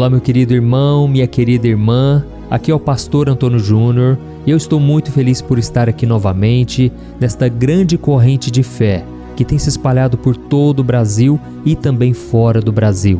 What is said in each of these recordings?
Olá, meu querido irmão, minha querida irmã, aqui é o pastor Antônio Júnior e eu estou muito feliz por estar aqui novamente nesta grande corrente de fé que tem se espalhado por todo o Brasil e também fora do Brasil.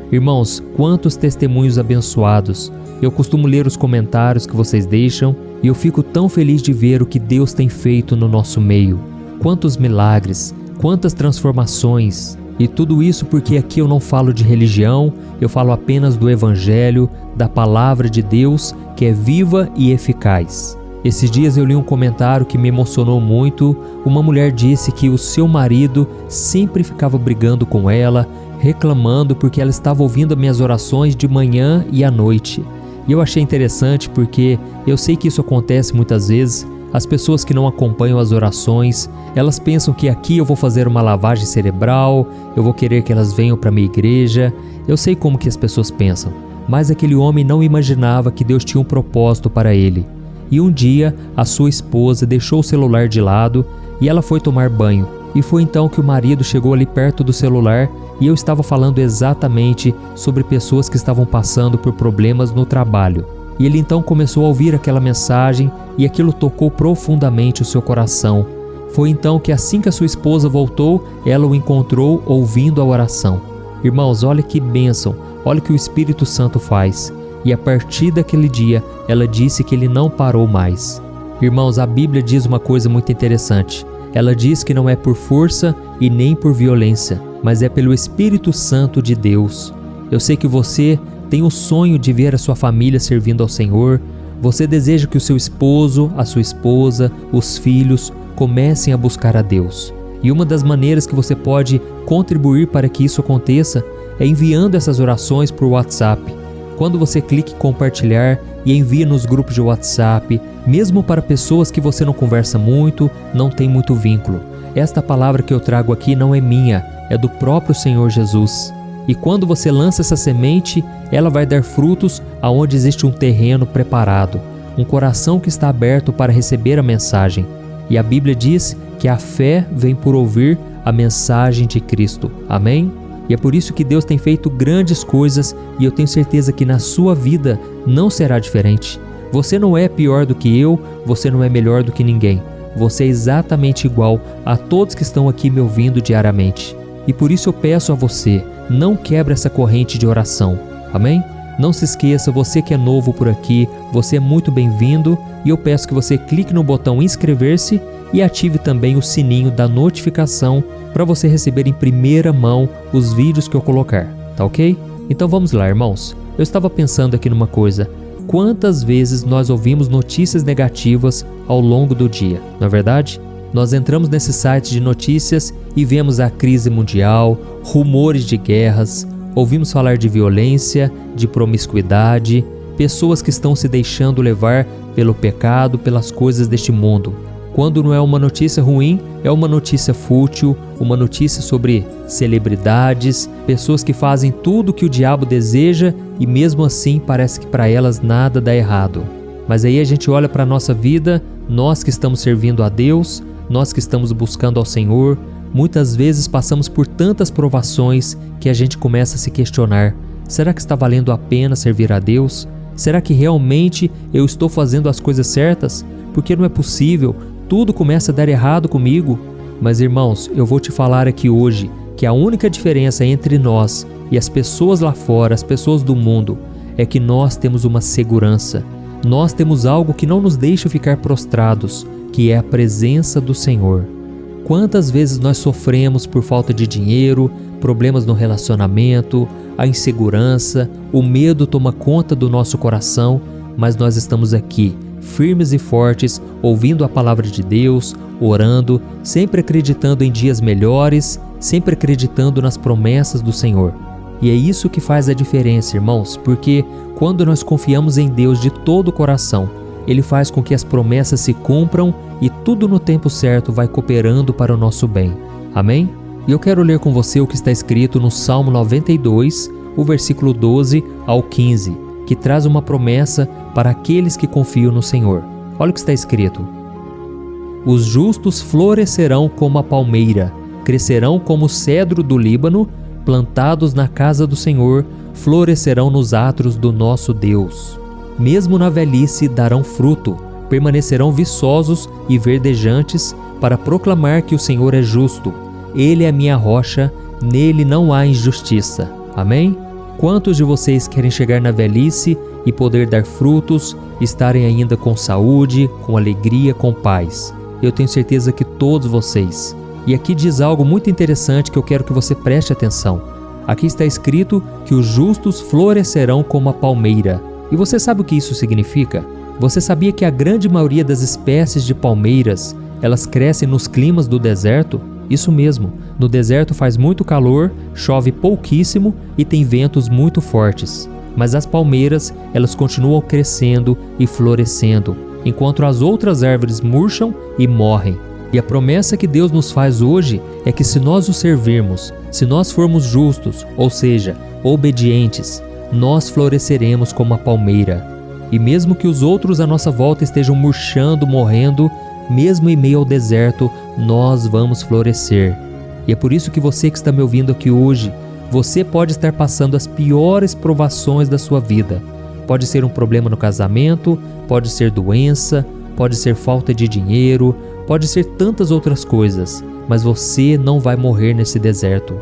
Irmãos, quantos testemunhos abençoados! Eu costumo ler os comentários que vocês deixam e eu fico tão feliz de ver o que Deus tem feito no nosso meio. Quantos milagres, quantas transformações! E tudo isso porque aqui eu não falo de religião, eu falo apenas do Evangelho, da Palavra de Deus, que é viva e eficaz. Esses dias eu li um comentário que me emocionou muito. Uma mulher disse que o seu marido sempre ficava brigando com ela, reclamando porque ela estava ouvindo as minhas orações de manhã e à noite. E eu achei interessante porque eu sei que isso acontece muitas vezes. As pessoas que não acompanham as orações, elas pensam que aqui eu vou fazer uma lavagem cerebral, eu vou querer que elas venham para a minha igreja. Eu sei como que as pessoas pensam, mas aquele homem não imaginava que Deus tinha um propósito para ele. E um dia, a sua esposa deixou o celular de lado e ela foi tomar banho. E foi então que o marido chegou ali perto do celular e eu estava falando exatamente sobre pessoas que estavam passando por problemas no trabalho. E ele então começou a ouvir aquela mensagem e aquilo tocou profundamente o seu coração. Foi então que assim que a sua esposa voltou, ela o encontrou ouvindo a oração. Irmãos, olha que bênção, olha o que o Espírito Santo faz. E a partir daquele dia, ela disse que ele não parou mais. Irmãos, a Bíblia diz uma coisa muito interessante. Ela diz que não é por força e nem por violência, mas é pelo Espírito Santo de Deus. Eu sei que você tem o sonho de ver a sua família servindo ao Senhor. Você deseja que o seu esposo, a sua esposa, os filhos comecem a buscar a Deus. E uma das maneiras que você pode contribuir para que isso aconteça é enviando essas orações por WhatsApp. Quando você clica em compartilhar e envia nos grupos de WhatsApp, mesmo para pessoas que você não conversa muito, não tem muito vínculo. Esta palavra que eu trago aqui não é minha, é do próprio Senhor Jesus. E quando você lança essa semente, ela vai dar frutos aonde existe um terreno preparado, um coração que está aberto para receber a mensagem. E a Bíblia diz que a fé vem por ouvir a mensagem de Cristo. Amém? E é por isso que Deus tem feito grandes coisas e eu tenho certeza que na sua vida não será diferente. Você não é pior do que eu, você não é melhor do que ninguém. Você é exatamente igual a todos que estão aqui me ouvindo diariamente. E por isso eu peço a você, não quebre essa corrente de oração, amém? Não se esqueça, você que é novo por aqui, você é muito bem-vindo e eu peço que você clique no botão inscrever-se e ative também o sininho da notificação para você receber em primeira mão os vídeos que eu colocar, tá ok? Então vamos lá, irmãos. Eu estava pensando aqui numa coisa, quantas vezes nós ouvimos notícias negativas ao longo do dia, não é verdade? Nós entramos nesses sites de notícias e vemos a crise mundial, rumores de guerras, ouvimos falar de violência, de promiscuidade, pessoas que estão se deixando levar pelo pecado, pelas coisas deste mundo. Quando não é uma notícia ruim, é uma notícia fútil, uma notícia sobre celebridades, pessoas que fazem tudo o que o diabo deseja e mesmo assim parece que para elas nada dá errado. Mas aí a gente olha para a nossa vida, nós que estamos servindo a Deus, nós que estamos buscando ao Senhor, muitas vezes passamos por tantas provações que a gente começa a se questionar: será que está valendo a pena servir a Deus? Será que realmente eu estou fazendo as coisas certas? Porque não é possível, tudo começa a dar errado comigo. Mas irmãos, eu vou te falar aqui hoje que a única diferença entre nós e as pessoas lá fora, as pessoas do mundo, é que nós temos uma segurança. Nós temos algo que não nos deixa ficar prostrados, que é a presença do Senhor. Quantas vezes nós sofremos por falta de dinheiro, problemas no relacionamento, a insegurança, o medo toma conta do nosso coração, mas nós estamos aqui, firmes e fortes, ouvindo a palavra de Deus, orando, sempre acreditando em dias melhores, sempre acreditando nas promessas do Senhor. E é isso que faz a diferença, irmãos, porque quando nós confiamos em Deus de todo o coração, Ele faz com que as promessas se cumpram e tudo no tempo certo vai cooperando para o nosso bem. Amém? E eu quero ler com você o que está escrito no Salmo 92, o versículo 12 ao 15, que traz uma promessa para aqueles que confiam no Senhor. Olha o que está escrito: Os justos florescerão como a palmeira, crescerão como o cedro do Líbano, plantados na casa do Senhor, florescerão nos átrios do nosso Deus. Mesmo na velhice darão fruto, permanecerão viçosos e verdejantes para proclamar que o Senhor é justo. Ele é minha rocha, nele não há injustiça. Amém? Quantos de vocês querem chegar na velhice e poder dar frutos, estarem ainda com saúde, com alegria, com paz? Eu tenho certeza que todos vocês. E aqui diz algo muito interessante que eu quero que você preste atenção. Aqui está escrito que os justos florescerão como a palmeira. E você sabe o que isso significa? Você sabia que a grande maioria das espécies de palmeiras, elas crescem nos climas do deserto? Isso mesmo, no deserto faz muito calor, chove pouquíssimo e tem ventos muito fortes. Mas as palmeiras, elas continuam crescendo e florescendo, enquanto as outras árvores murcham e morrem. E a promessa que Deus nos faz hoje é que se nós o servirmos, se nós formos justos, ou seja, obedientes, nós floresceremos como a palmeira. E mesmo que os outros à nossa volta estejam murchando, morrendo, mesmo em meio ao deserto, nós vamos florescer. E é por isso que você que está me ouvindo aqui hoje, você pode estar passando as piores provações da sua vida. Pode ser um problema no casamento, pode ser doença, pode ser falta de dinheiro, pode ser tantas outras coisas, mas você não vai morrer nesse deserto.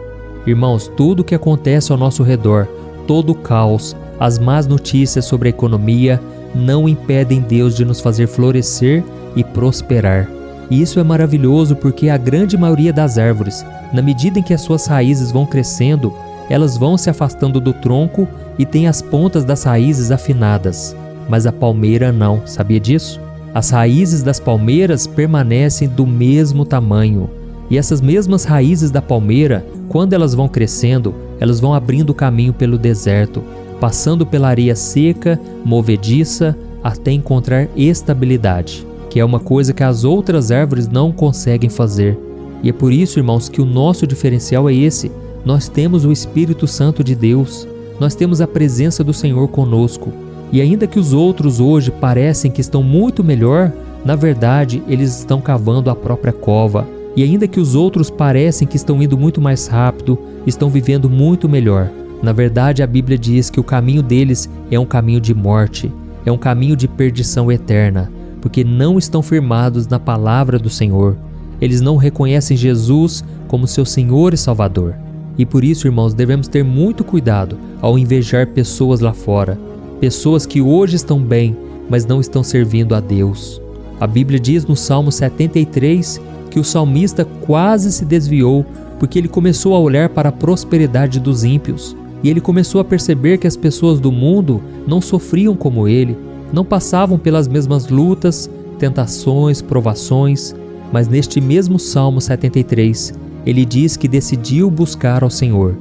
Irmãos, tudo o que acontece ao nosso redor, todo o caos, as más notícias sobre a economia, não impedem Deus de nos fazer florescer e prosperar. E isso é maravilhoso porque a grande maioria das árvores, na medida em que as suas raízes vão crescendo, elas vão se afastando do tronco e têm as pontas das raízes afinadas. Mas a palmeira não, sabia disso? As raízes das palmeiras permanecem do mesmo tamanho. E essas mesmas raízes da palmeira, quando elas vão crescendo, elas vão abrindo caminho pelo deserto, passando pela areia seca, movediça, até encontrar estabilidade, que é uma coisa que as outras árvores não conseguem fazer. E é por isso, irmãos, que o nosso diferencial é esse. Nós temos o Espírito Santo de Deus, nós temos a presença do Senhor conosco. E ainda que os outros hoje parecem que estão muito melhor, na verdade, eles estão cavando a própria cova. E ainda que os outros parecem que estão indo muito mais rápido, estão vivendo muito melhor, na verdade, a Bíblia diz que o caminho deles é um caminho de morte, é um caminho de perdição eterna, porque não estão firmados na palavra do Senhor. Eles não reconhecem Jesus como seu Senhor e Salvador. E por isso, irmãos, devemos ter muito cuidado ao invejar pessoas lá fora, pessoas que hoje estão bem, mas não estão servindo a Deus. A Bíblia diz no Salmo 73 que o salmista quase se desviou porque ele começou a olhar para a prosperidade dos ímpios. E ele começou a perceber que as pessoas do mundo não sofriam como ele, não passavam pelas mesmas lutas, tentações, provações, mas neste mesmo Salmo 73, ele diz que decidiu buscar ao Senhor.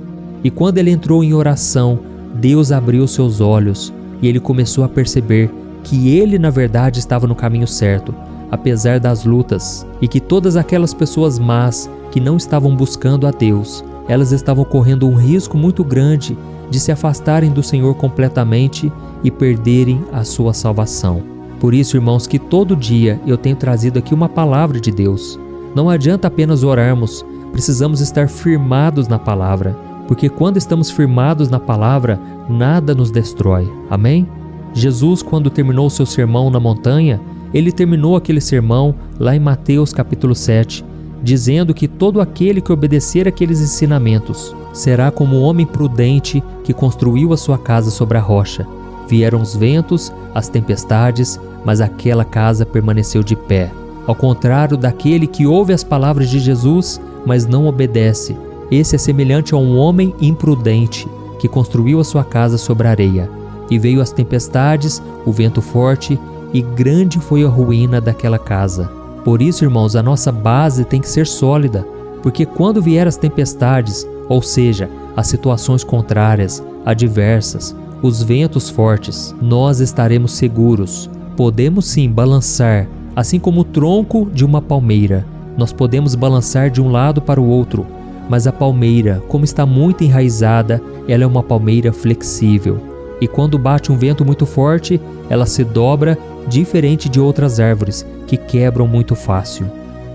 E quando ele entrou em oração, Deus abriu seus olhos e ele começou a perceber que ele, na verdade, estava no caminho certo, apesar das lutas, e que todas aquelas pessoas más que não estavam buscando a Deus, elas estavam correndo um risco muito grande de se afastarem do Senhor completamente e perderem a sua salvação. Por isso, irmãos, que todo dia eu tenho trazido aqui uma palavra de Deus. Não adianta apenas orarmos, precisamos estar firmados na palavra, porque quando estamos firmados na palavra, nada nos destrói. Amém? Jesus, quando terminou o seu sermão na montanha, ele terminou aquele sermão lá em Mateus capítulo 7, dizendo que todo aquele que obedecer aqueles ensinamentos será como um homem prudente que construiu a sua casa sobre a rocha. Vieram os ventos, as tempestades, mas aquela casa permaneceu de pé. Ao contrário daquele que ouve as palavras de Jesus, mas não obedece, esse é semelhante a um homem imprudente que construiu a sua casa sobre a areia. E veio as tempestades, o vento forte, e grande foi a ruína daquela casa. Por isso, irmãos, a nossa base tem que ser sólida, porque quando vier as tempestades, ou seja, as situações contrárias, adversas, os ventos fortes, nós estaremos seguros. Podemos sim balançar, assim como o tronco de uma palmeira. Nós podemos balançar de um lado para o outro, mas a palmeira, como está muito enraizada, ela é uma palmeira flexível. E quando bate um vento muito forte, ela se dobra, diferente de outras árvores que quebram muito fácil.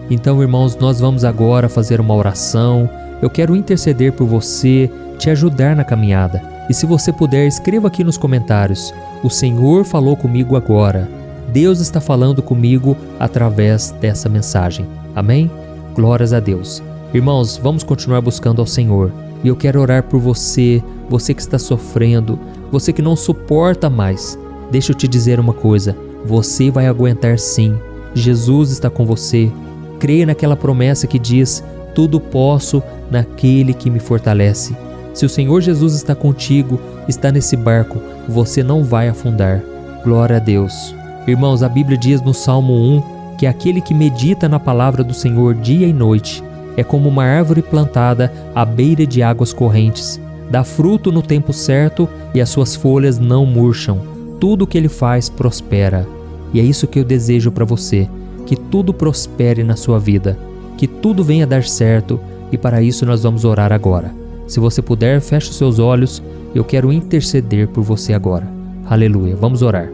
Então, irmãos, nós vamos agora fazer uma oração. Eu quero interceder por você, te ajudar na caminhada. E se você puder, escreva aqui nos comentários: o Senhor falou comigo agora. Deus está falando comigo através dessa mensagem. Amém? Glórias a Deus. Irmãos, vamos continuar buscando ao Senhor. E eu quero orar por você, você que está sofrendo, você que não suporta mais. Deixa eu te dizer uma coisa: você vai aguentar sim. Jesus está com você. Creia naquela promessa que diz: tudo posso naquele que me fortalece. Se o Senhor Jesus está contigo, está nesse barco, você não vai afundar. Glória a Deus. Irmãos, a Bíblia diz no Salmo 1 que aquele que medita na palavra do Senhor dia e noite é como uma árvore plantada à beira de águas correntes. Dá fruto no tempo certo e as suas folhas não murcham. Tudo o que ele faz prospera. E é isso que eu desejo para você, que tudo prospere na sua vida, que tudo venha dar certo, e para isso nós vamos orar agora. Se você puder, feche os seus olhos, eu quero interceder por você agora. Aleluia, vamos orar.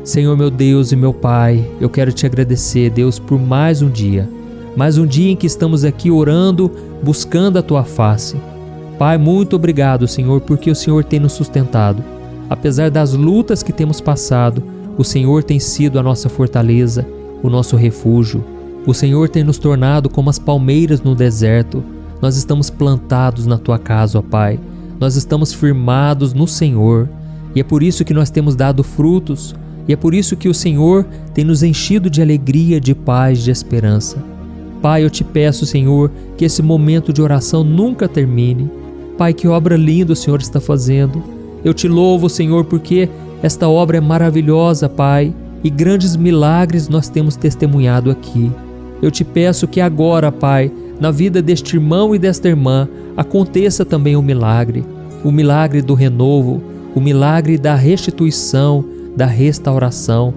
Senhor meu Deus e meu Pai, eu quero te agradecer, Deus, por mais um dia em que estamos aqui orando, buscando a Tua face. Pai, muito obrigado, Senhor, porque o Senhor tem nos sustentado. Apesar das lutas que temos passado, o Senhor tem sido a nossa fortaleza, o nosso refúgio. O Senhor tem nos tornado como as palmeiras no deserto. Nós estamos plantados na Tua casa, ó Pai. Nós estamos firmados no Senhor. E é por isso que nós temos dado frutos. E é por isso que o Senhor tem nos enchido de alegria, de paz, de esperança. Pai, eu te peço, Senhor, que esse momento de oração nunca termine. Pai, que obra linda o Senhor está fazendo. Eu te louvo, Senhor, porque esta obra é maravilhosa, Pai, e grandes milagres nós temos testemunhado aqui. Eu te peço que agora, Pai, na vida deste irmão e desta irmã, aconteça também o milagre do renovo, o milagre da restituição, da restauração.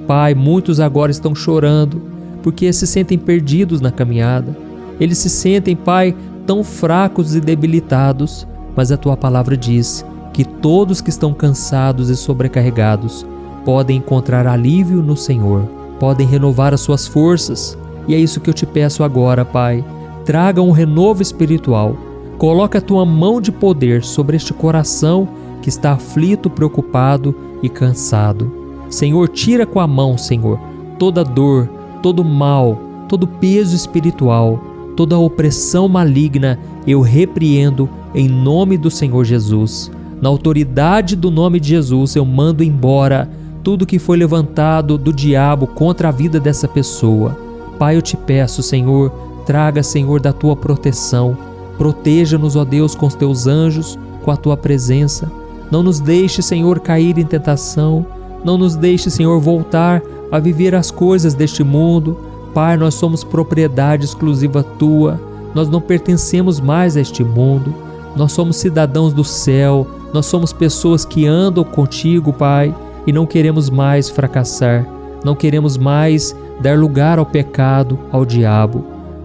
Pai, muitos agora estão chorando, porque se sentem perdidos na caminhada. Eles se sentem, Pai, tão fracos e debilitados, mas a Tua palavra diz que todos que estão cansados e sobrecarregados podem encontrar alívio no Senhor, podem renovar as suas forças. E é isso que eu te peço agora, Pai. Traga um renovo espiritual. Coloca a Tua mão de poder sobre este coração que está aflito, preocupado e cansado. Senhor, tira com a mão, Senhor, toda dor, todo mal, todo peso espiritual, toda opressão maligna, eu repreendo em nome do Senhor Jesus. Na autoridade do nome de Jesus, eu mando embora tudo que foi levantado do diabo contra a vida dessa pessoa. Pai, eu te peço, Senhor, traga, Senhor, da Tua proteção. Proteja-nos, ó Deus, com os Teus anjos, com a Tua presença. Não nos deixe, Senhor, cair em tentação. Não nos deixe, Senhor, voltar a viver as coisas deste mundo. Pai, nós somos propriedade exclusiva Tua. Nós não pertencemos mais a este mundo. Nós somos cidadãos do céu. Nós somos pessoas que andam contigo, Pai, e não queremos mais fracassar. Não queremos mais dar lugar ao pecado, ao diabo.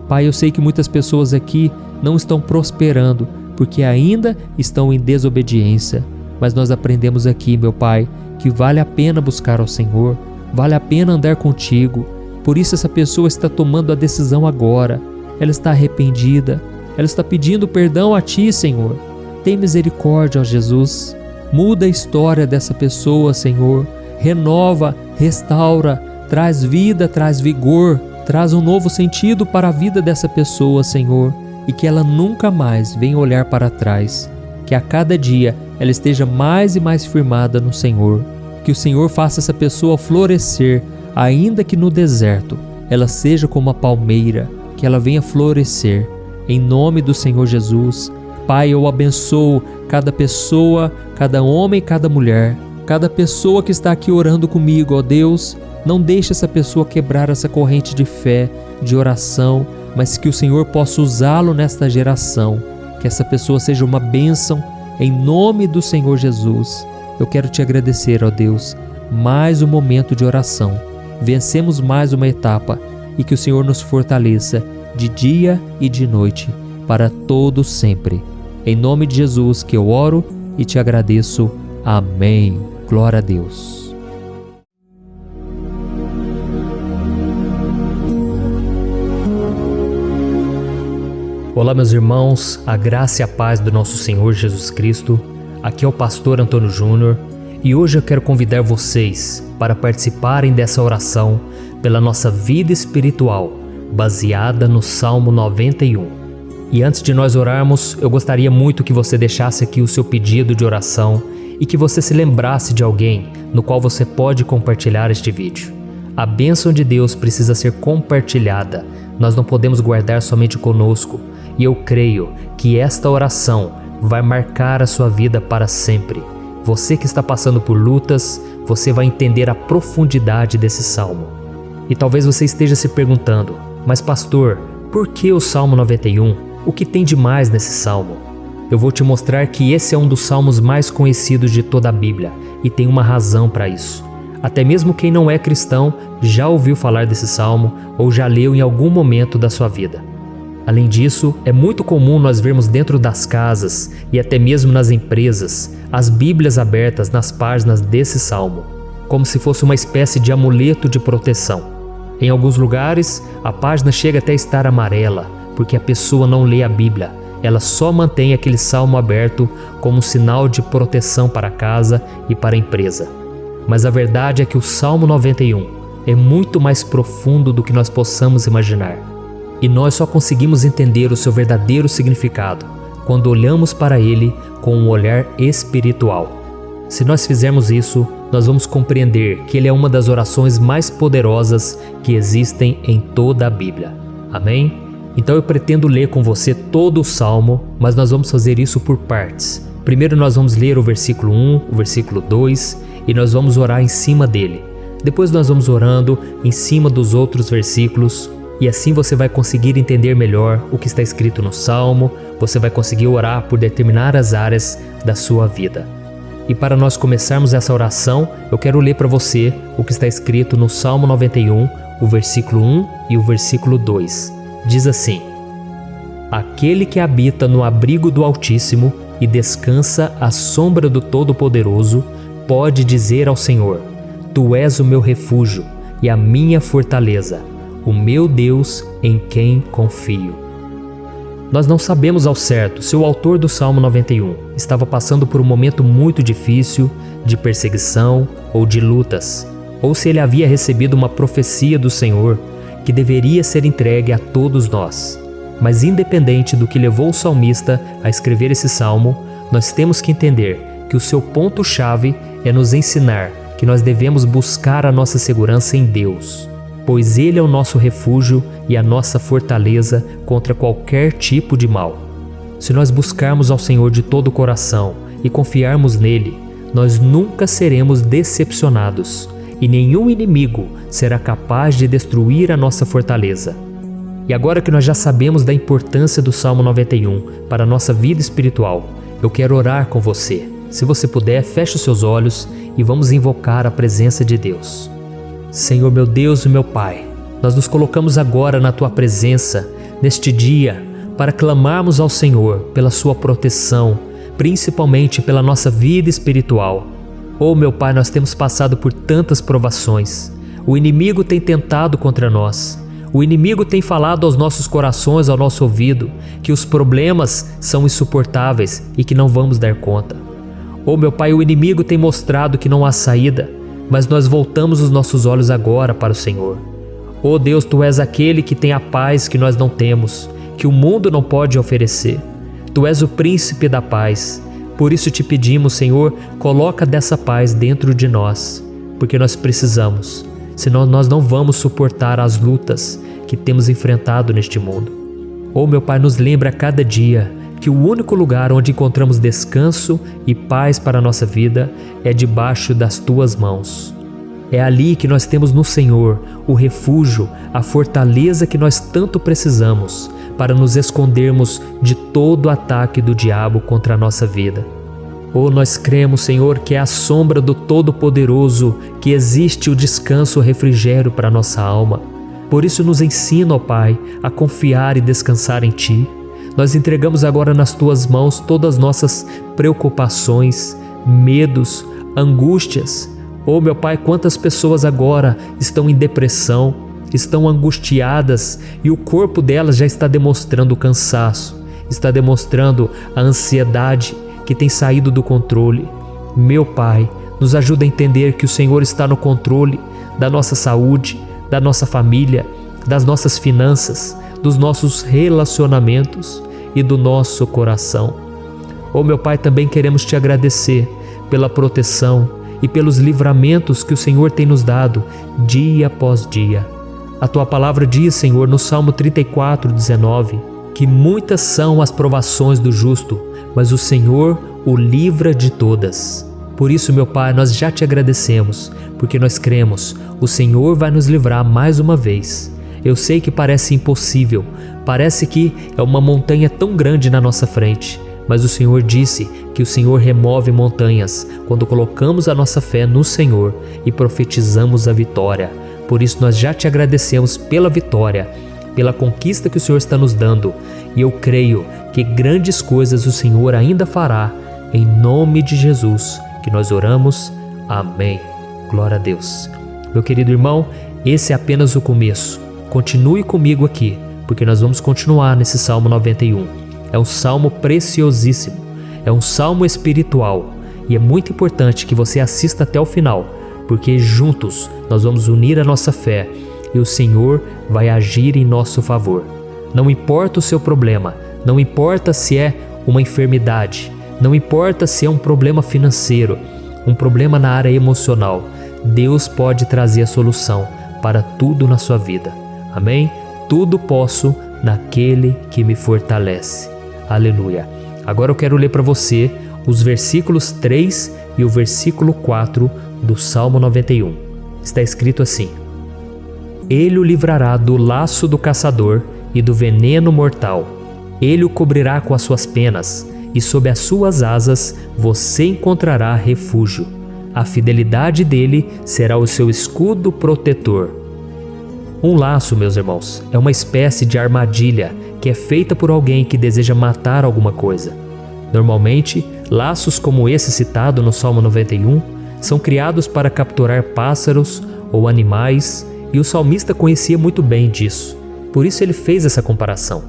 Pai, eu sei que muitas pessoas aqui não estão prosperando porque ainda estão em desobediência. Mas nós aprendemos aqui, meu Pai, que vale a pena buscar ao Senhor, vale a pena andar contigo. Por isso essa pessoa está tomando a decisão agora. Ela está arrependida, ela está pedindo perdão a Ti, Senhor. Tem misericórdia, ó Jesus. Muda a história dessa pessoa, Senhor. Renova, restaura, traz vida, traz vigor, traz um novo sentido para a vida dessa pessoa, Senhor. E que ela nunca mais venha olhar para trás. Que a cada dia ela esteja mais e mais firmada no Senhor. Que o Senhor faça essa pessoa florescer, ainda que no deserto ela seja como a palmeira, que ela venha florescer. Em nome do Senhor Jesus, Pai, eu abençoo cada pessoa, cada homem, cada mulher, cada pessoa que está aqui orando comigo, ó Deus. Não deixe essa pessoa quebrar essa corrente de fé, de oração, mas que o Senhor possa usá-lo nesta geração. Que essa pessoa seja uma bênção, em nome do Senhor Jesus. Eu quero te agradecer, ó Deus, mais um momento de oração. Vencemos mais uma etapa e que o Senhor nos fortaleça de dia e de noite, para todo sempre. Em nome de Jesus que eu oro e te agradeço. Amém. Glória a Deus. Olá, meus irmãos, a graça e a paz do nosso Senhor Jesus Cristo. Aqui é o pastor Antônio Júnior e hoje eu quero convidar vocês para participarem dessa oração pela nossa vida espiritual, baseada no Salmo 91. E antes de nós orarmos, eu gostaria muito que você deixasse aqui o seu pedido de oração e que você se lembrasse de alguém no qual você pode compartilhar este vídeo. A bênção de Deus precisa ser compartilhada, nós não podemos guardar somente conosco, e eu creio que esta oração vai marcar a sua vida para sempre. Você que está passando por lutas, você vai entender a profundidade desse salmo. E talvez você esteja se perguntando, mas pastor, por que o Salmo 91? O que tem de mais nesse salmo? Eu vou te mostrar que esse é um dos salmos mais conhecidos de toda a Bíblia e tem uma razão para isso. Até mesmo quem não é cristão já ouviu falar desse salmo ou já leu em algum momento da sua vida. Além disso, é muito comum nós vermos dentro das casas e até mesmo nas empresas as Bíblias abertas nas páginas desse salmo, como se fosse uma espécie de amuleto de proteção. Em alguns lugares, a página chega até a estar amarela, porque a pessoa não lê a Bíblia, ela só mantém aquele salmo aberto como um sinal de proteção para a casa e para a empresa. Mas a verdade é que o Salmo 91 é muito mais profundo do que nós possamos imaginar. E nós só conseguimos entender o seu verdadeiro significado quando olhamos para ele com um olhar espiritual. Se nós fizermos isso, nós vamos compreender que ele é uma das orações mais poderosas que existem em toda a Bíblia. Amém? Então eu pretendo ler com você todo o Salmo, mas nós vamos fazer isso por partes. Primeiro nós vamos ler o versículo 1, o versículo 2 e nós vamos orar em cima dele. Depois nós vamos orando em cima dos outros versículos. E assim você vai conseguir entender melhor o que está escrito no Salmo, você vai conseguir orar por determinadas áreas da sua vida. E para nós começarmos essa oração, eu quero ler para você o que está escrito no Salmo 91, o versículo 1 e o versículo 2. Diz assim: Aquele que habita no abrigo do Altíssimo e descansa à sombra do Todo-Poderoso, pode dizer ao Senhor: Tu és o meu refúgio e a minha fortaleza, o meu Deus em quem confio. Nós não sabemos ao certo se o autor do Salmo 91 estava passando por um momento muito difícil de perseguição ou de lutas, ou se ele havia recebido uma profecia do Senhor que deveria ser entregue a todos nós. Mas independente do que levou o salmista a escrever esse salmo, nós temos que entender que o seu ponto-chave é nos ensinar que nós devemos buscar a nossa segurança em Deus, pois Ele é o nosso refúgio e a nossa fortaleza contra qualquer tipo de mal. Se nós buscarmos ao Senhor de todo o coração e confiarmos nele, nós nunca seremos decepcionados e nenhum inimigo será capaz de destruir a nossa fortaleza. E agora que nós já sabemos da importância do Salmo 91 para a nossa vida espiritual, eu quero orar com você. Se você puder, feche os seus olhos e vamos invocar a presença de Deus. Senhor meu Deus e meu Pai, nós nos colocamos agora na Tua presença, neste dia, para clamarmos ao Senhor pela Sua proteção, principalmente pela nossa vida espiritual. Oh meu Pai, nós temos passado por tantas provações. O inimigo tem tentado contra nós. O inimigo tem falado aos nossos corações, ao nosso ouvido, que os problemas são insuportáveis e que não vamos dar conta. Oh meu Pai, o inimigo tem mostrado que não há saída, mas nós voltamos os nossos olhos agora para o Senhor. Oh Deus, Tu és aquele que tem a paz que nós não temos, que o mundo não pode oferecer. Tu és o príncipe da paz. Por isso te pedimos, Senhor, coloca dessa paz dentro de nós, porque nós precisamos, senão nós não vamos suportar as lutas que temos enfrentado neste mundo. Oh meu Pai, nos lembra a cada dia que o único lugar onde encontramos descanso e paz para a nossa vida é debaixo das Tuas mãos. É ali que nós temos no Senhor o refúgio, a fortaleza que nós tanto precisamos para nos escondermos de todo ataque do diabo contra a nossa vida. Oh, nós cremos, Senhor, que é à sombra do Todo-Poderoso que existe o descanso, o refrigério para a nossa alma. Por isso nos ensina, ó Pai, a confiar e descansar em Ti. Nós entregamos agora nas Tuas mãos todas as nossas preocupações, medos, angústias. Oh meu Pai, quantas pessoas agora estão em depressão, estão angustiadas e o corpo delas já está demonstrando o cansaço, está demonstrando a ansiedade que tem saído do controle. Meu Pai, nos ajuda a entender que o Senhor está no controle da nossa saúde, da nossa família, das nossas finanças, dos nossos relacionamentos e do nosso coração. Oh, meu Pai, também queremos te agradecer pela proteção e pelos livramentos que o Senhor tem nos dado dia após dia. A tua palavra diz, Senhor, no Salmo 34:19, que muitas são as provações do justo, mas o Senhor o livra de todas. Por isso, meu Pai, nós já te agradecemos, porque nós cremos, o Senhor vai nos livrar mais uma vez. Eu sei que parece impossível, parece que é uma montanha tão grande na nossa frente, mas o Senhor disse que o Senhor remove montanhas quando colocamos a nossa fé no Senhor e profetizamos a vitória. Por isso nós já te agradecemos pela vitória, pela conquista que o Senhor está nos dando, e eu creio que grandes coisas o Senhor ainda fará, em nome de Jesus, que nós oramos. Amém. Glória a Deus. Meu querido irmão, esse é apenas o começo. Continue comigo aqui, porque nós vamos continuar nesse Salmo 91. É um salmo preciosíssimo, é um salmo espiritual, e é muito importante que você assista até o final, porque juntos nós vamos unir a nossa fé e o Senhor vai agir em nosso favor. Não importa o seu problema, não importa se é uma enfermidade, não importa se é um problema financeiro, um problema na área emocional, Deus pode trazer a solução para tudo na sua vida. Amém? Tudo posso naquele que me fortalece. Aleluia. Agora eu quero ler para você os versículos 3 e o versículo 4 do Salmo 91. Está escrito assim: Ele o livrará do laço do caçador e do veneno mortal. Ele o cobrirá com as suas penas, e sob as suas asas você encontrará refúgio. A fidelidade dele será o seu escudo protetor. Um laço, meus irmãos, é uma espécie de armadilha que é feita por alguém que deseja matar alguma coisa. Normalmente, laços como esse citado no Salmo 91 são criados para capturar pássaros ou animais, e o salmista conhecia muito bem disso. Por isso ele fez essa comparação.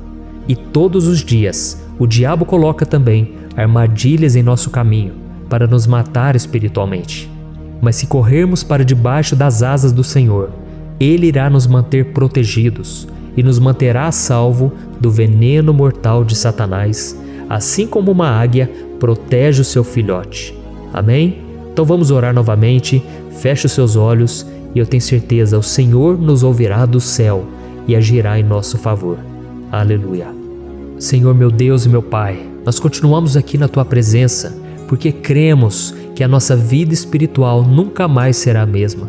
E todos os dias, o diabo coloca também armadilhas em nosso caminho para nos matar espiritualmente. Mas se corrermos para debaixo das asas do Senhor, Ele irá nos manter protegidos e nos manterá a salvo do veneno mortal de Satanás, assim como uma águia protege o seu filhote. Amém? Então vamos orar novamente, feche os seus olhos e eu tenho certeza, o Senhor nos ouvirá do céu e agirá em nosso favor. Aleluia. Senhor, meu Deus e meu Pai, nós continuamos aqui na Tua presença porque cremos que a nossa vida espiritual nunca mais será a mesma.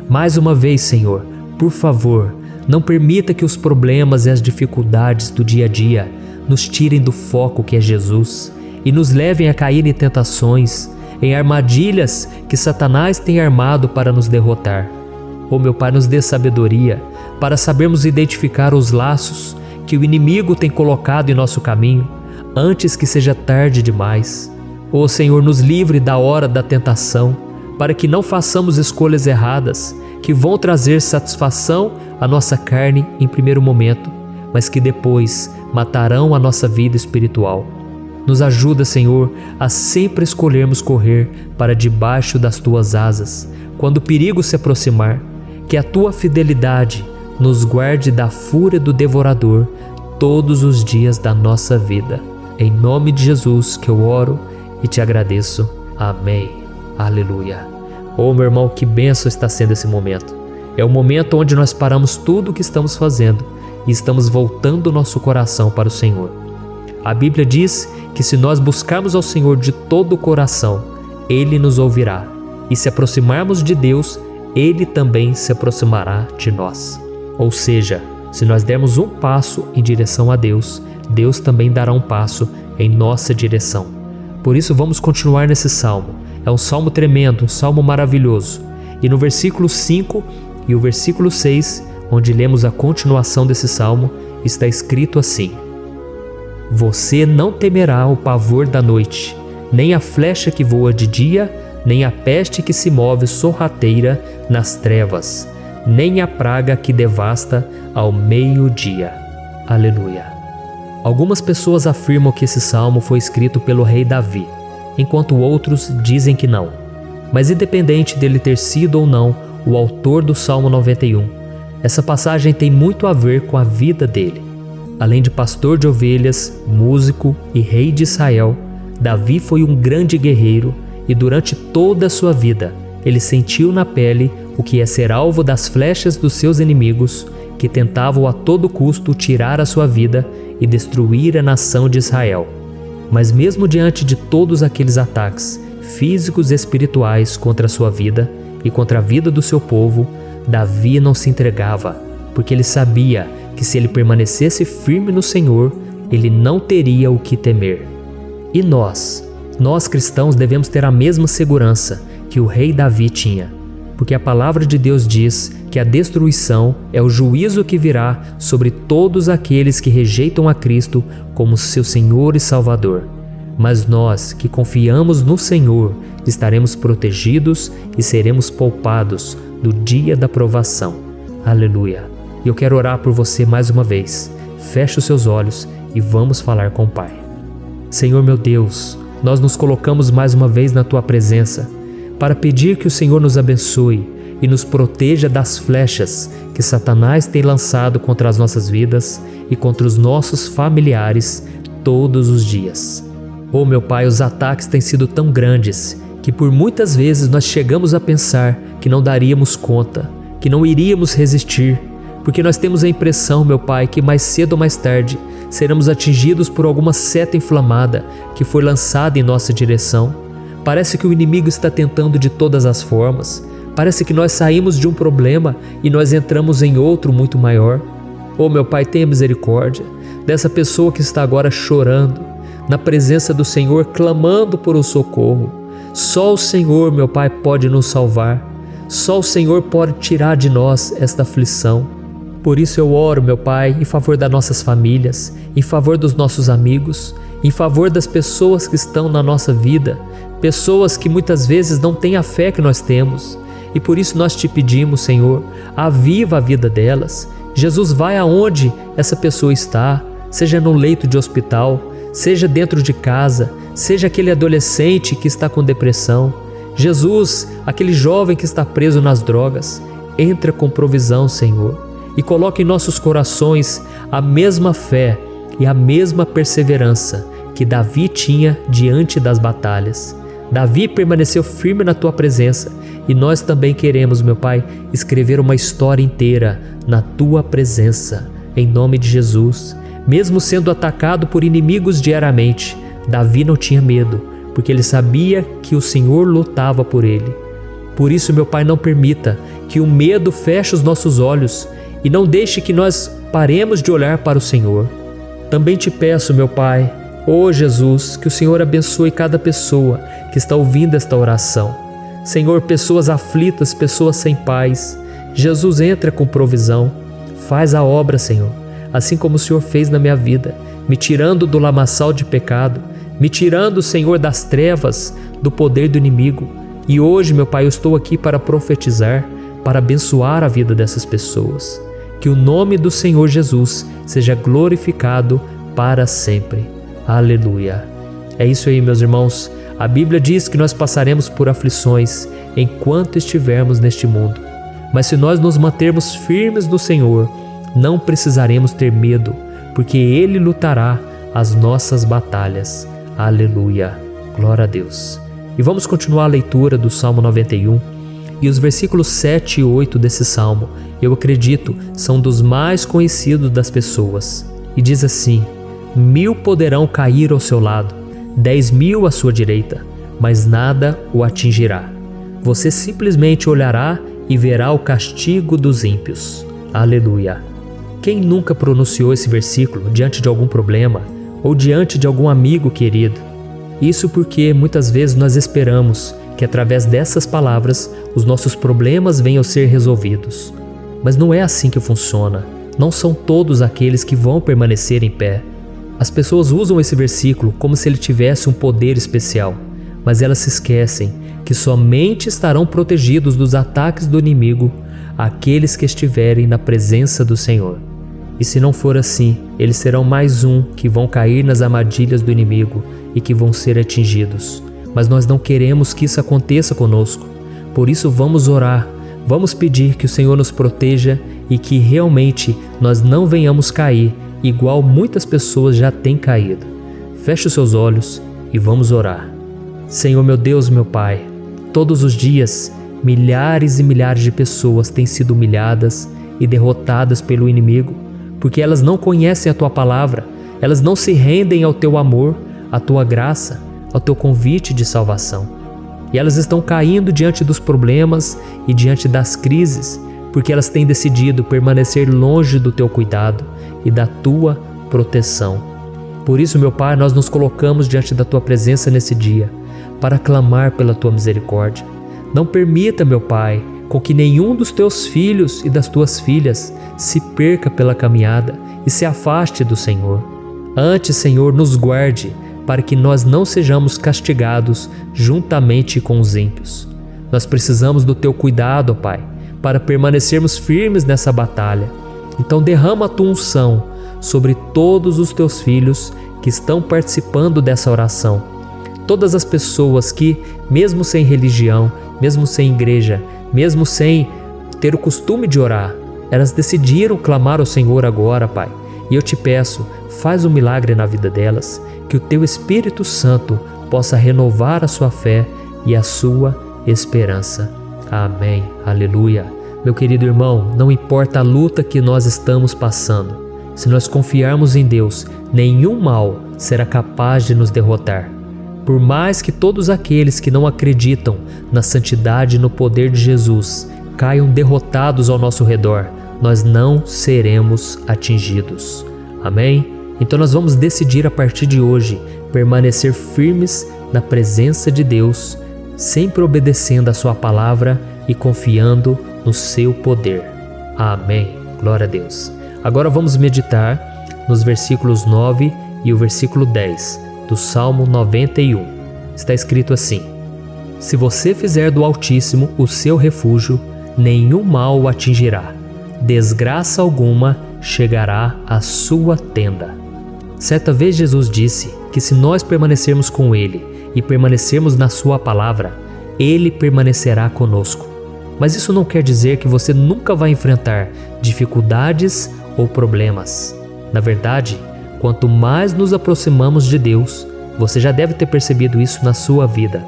Mais uma vez, Senhor, por favor, não permita que os problemas e as dificuldades do dia a dia nos tirem do foco que é Jesus e nos levem a cair em tentações, em armadilhas que Satanás tem armado para nos derrotar. Oh, meu Pai, nos dê sabedoria para sabermos identificar os laços que o inimigo tem colocado em nosso caminho antes que seja tarde demais. Oh, Senhor, nos livre da hora da tentação, para que não façamos escolhas erradas que vão trazer satisfação à nossa carne em primeiro momento, mas que depois matarão a nossa vida espiritual. Nos ajuda, Senhor, a sempre escolhermos correr para debaixo das Tuas asas, quando o perigo se aproximar, que a Tua fidelidade nos guarde da fúria do devorador todos os dias da nossa vida. Em nome de Jesus que eu oro e te agradeço. Amém. Aleluia. Oh, meu irmão, que bênção está sendo esse momento. É o momento onde nós paramos tudo o que estamos fazendo e estamos voltando o nosso coração para o Senhor. A Bíblia diz que se nós buscarmos ao Senhor de todo o coração, Ele nos ouvirá. E se aproximarmos de Deus, Ele também se aproximará de nós. Ou seja, se nós dermos um passo em direção a Deus, Deus também dará um passo em nossa direção. Por isso vamos continuar nesse salmo. É um salmo tremendo, um salmo maravilhoso. E no versículo 5 e o versículo 6, onde lemos a continuação desse salmo, está escrito assim: Você não temerá o pavor da noite, nem a flecha que voa de dia, nem a peste que se move sorrateira nas trevas, nem a praga que devasta ao meio-dia. Aleluia. Algumas pessoas afirmam que esse salmo foi escrito pelo rei Davi. enquanto outros dizem que não. Mas independente dele ter sido ou não o autor do Salmo 91, essa passagem tem muito a ver com a vida dele. Além de pastor de ovelhas, músico e rei de Israel, Davi foi um grande guerreiro e durante toda a sua vida ele sentiu na pele o que é ser alvo das flechas dos seus inimigos que tentavam a todo custo tirar a sua vida e destruir a nação de Israel. Mas mesmo diante de todos aqueles ataques físicos e espirituais contra a sua vida e contra a vida do seu povo, Davi não se entregava, porque ele sabia que se ele permanecesse firme no Senhor, ele não teria o que temer. E nós cristãos devemos ter a mesma segurança que o rei Davi tinha, porque a palavra de Deus diz que a destruição é o juízo que virá sobre todos aqueles que rejeitam a Cristo como seu Senhor e Salvador. Mas nós que confiamos no Senhor estaremos protegidos e seremos poupados do dia da provação. Aleluia! E eu quero orar por você mais uma vez. Feche os seus olhos e vamos falar com o Pai. Senhor meu Deus, nós nos colocamos mais uma vez na Tua presença para pedir que o Senhor nos abençoe e nos proteja das flechas que Satanás tem lançado contra as nossas vidas e contra os nossos familiares todos os dias. Oh meu Pai, os ataques têm sido tão grandes que por muitas vezes nós chegamos a pensar que não daríamos conta, que não iríamos resistir, porque nós temos a impressão, meu Pai, que mais cedo ou mais tarde seremos atingidos por alguma seta inflamada que foi lançada em nossa direção. Parece que o inimigo está tentando de todas as formas. Parece que nós saímos de um problema e nós entramos em outro muito maior. Oh meu Pai, tenha misericórdia dessa pessoa que está agora chorando, na presença do Senhor, clamando por um socorro. Só o Senhor, meu Pai, pode nos salvar. Só o Senhor pode tirar de nós esta aflição. Por isso eu oro, meu Pai, em favor das nossas famílias, em favor dos nossos amigos, em favor das pessoas que estão na nossa vida, pessoas que muitas vezes não têm a fé que nós temos. E por isso nós te pedimos, Senhor, aviva a vida delas. Jesus, vai aonde essa pessoa está, seja no leito de hospital, seja dentro de casa, seja aquele adolescente que está com depressão. Jesus, aquele jovem que está preso nas drogas, entra com provisão, Senhor, e coloca em nossos corações a mesma fé e a mesma perseverança que Davi tinha diante das batalhas. Davi permaneceu firme na Tua presença e nós também queremos, meu Pai, escrever uma história inteira na Tua presença, em nome de Jesus. Mesmo sendo atacado por inimigos diariamente, Davi não tinha medo, porque ele sabia que o Senhor lutava por ele. Por isso, meu Pai, não permita que o medo feche os nossos olhos e não deixe que nós paremos de olhar para o Senhor. Também te peço, meu Pai, ó Jesus, que o Senhor abençoe cada pessoa que está ouvindo esta oração. Senhor, pessoas aflitas, pessoas sem paz. Jesus, entra com provisão. Faz a obra, Senhor, assim como o Senhor fez na minha vida, me tirando do lamaçal de pecado, me tirando, Senhor, das trevas, do poder do inimigo. E hoje, meu Pai, eu estou aqui para profetizar, para abençoar a vida dessas pessoas. Que o nome do Senhor Jesus seja glorificado para sempre. Aleluia. É isso aí, meus irmãos. A Bíblia diz que nós passaremos por aflições enquanto estivermos neste mundo. Mas se nós nos mantermos firmes no Senhor, não precisaremos ter medo, porque Ele lutará as nossas batalhas. Aleluia. Glória a Deus. E vamos continuar a leitura do Salmo 91. E os versículos 7 e 8 desse Salmo, eu acredito, são dos mais conhecidos das pessoas. E diz assim: 1000 poderão cair ao seu lado, 10.000 à sua direita, mas nada o atingirá. Você simplesmente olhará e verá o castigo dos ímpios. Aleluia. Quem nunca pronunciou esse versículo diante de algum problema ou diante de algum amigo querido? Isso porque muitas vezes nós esperamos que através dessas palavras os nossos problemas venham a ser resolvidos. Mas não é assim que funciona. Não são todos aqueles que vão permanecer em pé. As pessoas usam esse versículo como se ele tivesse um poder especial, mas elas se esquecem que somente estarão protegidos dos ataques do inimigo aqueles que estiverem na presença do Senhor. E se não for assim, eles serão mais um que vão cair nas armadilhas do inimigo e que vão ser atingidos. mas nós não queremos que isso aconteça conosco. Por isso vamos orar, vamos pedir que o Senhor nos proteja e que realmente nós não venhamos cair igual muitas pessoas já têm caído. Feche os seus olhos e vamos orar. Senhor meu Deus, meu Pai, todos os dias milhares e milhares de pessoas têm sido humilhadas e derrotadas pelo inimigo, porque elas não conhecem a Tua palavra, elas não se rendem ao Teu amor, à Tua graça, ao Teu convite de salvação. E elas estão caindo diante dos problemas e diante das crises, porque elas têm decidido permanecer longe do Teu cuidado e da Tua proteção. Por isso, meu Pai, nós nos colocamos diante da Tua presença nesse dia, para clamar pela Tua misericórdia. Não permita, meu Pai, com que nenhum dos Teus filhos e das Tuas filhas se perca pela caminhada e se afaste do Senhor. Antes, Senhor, nos guarde, para que nós não sejamos castigados juntamente com os ímpios. Nós precisamos do Teu cuidado, ó Pai, para permanecermos firmes nessa batalha. Então derrama a Tua unção sobre todos os Teus filhos que estão participando dessa oração. Todas as pessoas que, mesmo sem religião, mesmo sem igreja, mesmo sem ter o costume de orar, elas decidiram clamar ao Senhor agora, Pai. E eu te peço, faz um milagre na vida delas, que o Teu Espírito Santo possa renovar a sua fé e a sua esperança. Amém. Aleluia. Meu querido irmão, não importa a luta que nós estamos passando, se nós confiarmos em Deus, nenhum mal será capaz de nos derrotar. Por mais que todos aqueles que não acreditam na santidade e no poder de Jesus caiam derrotados ao nosso redor, nós não seremos atingidos. Amém? Então nós vamos decidir a partir de hoje permanecer firmes na presença de Deus, sempre obedecendo a Sua palavra e confiando no Seu poder. Amém. Glória a Deus. Agora vamos meditar nos versículos 9 e o versículo 10 do Salmo 91. Está escrito assim: Se você fizer do Altíssimo o seu refúgio, nenhum mal o atingirá, desgraça alguma chegará à sua tenda. Certa vez Jesus disse que se nós permanecermos com Ele e permanecermos na Sua palavra, Ele permanecerá conosco. Mas isso não quer dizer que você nunca vai enfrentar dificuldades ou problemas. Na verdade, quanto mais nos aproximamos de Deus, você já deve ter percebido isso na sua vida,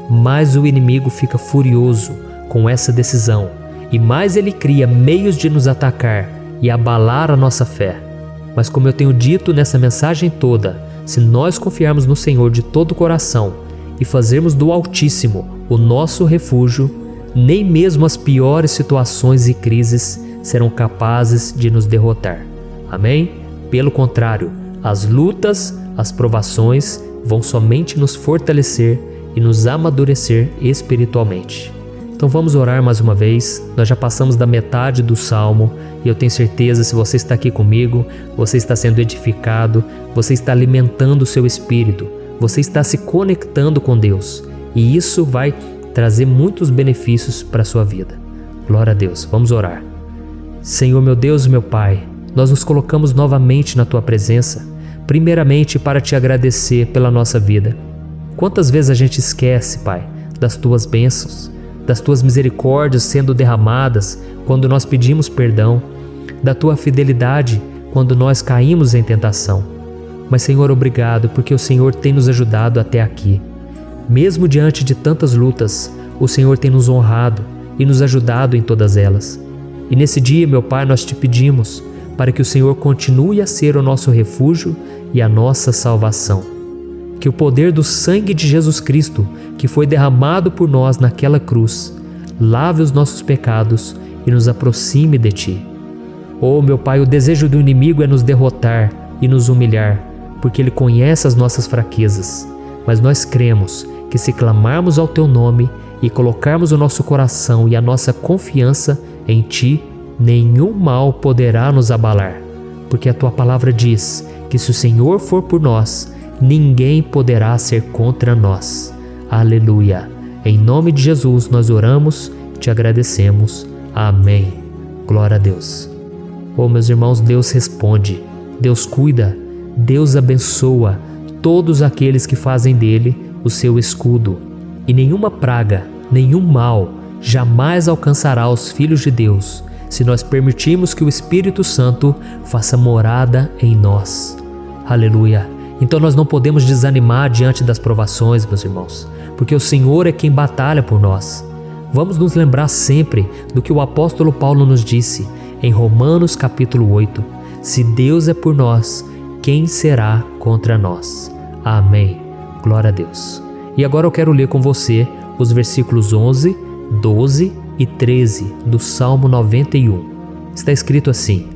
mais o inimigo fica furioso com essa decisão e mais ele cria meios de nos atacar e abalar a nossa fé. Mas como eu tenho dito nessa mensagem toda, se nós confiarmos no Senhor de todo o coração e fazermos do Altíssimo o nosso refúgio, nem mesmo as piores situações e crises serão capazes de nos derrotar. Amém? Pelo contrário, as lutas, as provações vão somente nos fortalecer e nos amadurecer espiritualmente. Então vamos orar mais uma vez. Nós já passamos da metade do Salmo e eu tenho certeza, se você está aqui comigo, você está sendo edificado, você está alimentando o seu espírito, você está se conectando com Deus e isso vai trazer muitos benefícios para a sua vida. Glória a Deus. Vamos orar. Senhor meu Deus e meu Pai, nós nos colocamos novamente na Tua presença, primeiramente para Te agradecer pela nossa vida. Quantas vezes a gente esquece, Pai, das Tuas bênçãos, das Tuas misericórdias sendo derramadas quando nós pedimos perdão, da Tua fidelidade quando nós caímos em tentação. Mas, Senhor, obrigado, porque o Senhor tem nos ajudado até aqui. Mesmo diante de tantas lutas, o Senhor tem nos honrado e nos ajudado em todas elas. E nesse dia, meu Pai, nós Te pedimos para que o Senhor continue a ser o nosso refúgio e a nossa salvação. Que o poder do sangue de Jesus Cristo, que foi derramado por nós naquela cruz, lave os nossos pecados e nos aproxime de Ti. Oh, meu Pai, o desejo do inimigo é nos derrotar e nos humilhar, porque ele conhece as nossas fraquezas. Mas nós cremos que se clamarmos ao Teu nome e colocarmos o nosso coração e a nossa confiança em Ti, nenhum mal poderá nos abalar, porque a Tua palavra diz que se o Senhor for por nós, ninguém poderá ser contra nós. Aleluia! Em nome de Jesus nós oramos, Te agradecemos. Amém. Glória a Deus. Oh, meus irmãos, Deus responde, Deus cuida, Deus abençoa todos aqueles que fazem dele o seu escudo, e nenhuma praga, nenhum mal jamais alcançará os filhos de Deus, se nós permitirmos que o Espírito Santo faça morada em nós. Aleluia! Então nós não podemos desanimar diante das provações, meus irmãos, porque o Senhor é quem batalha por nós. Vamos nos lembrar sempre do que o apóstolo Paulo nos disse em Romanos capítulo 8: se Deus é por nós, quem será contra nós? Amém. Glória a Deus. E agora eu quero ler com você os versículos 11, 12 e 13 do Salmo 91. Está escrito assim: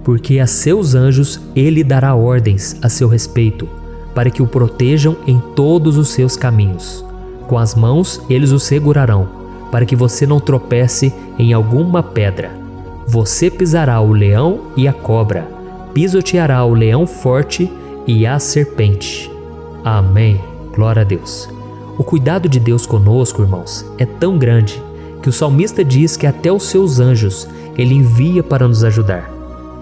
porque a seus anjos ele dará ordens a seu respeito, para que o protejam em todos os seus caminhos. Com as mãos eles o segurarão, para que você não tropece em alguma pedra. Você pisará o leão e a cobra, pisoteará o leão forte e a serpente. Amém. Glória a Deus. O cuidado de Deus conosco, irmãos, é tão grande que o salmista diz que até os seus anjos ele envia para nos ajudar.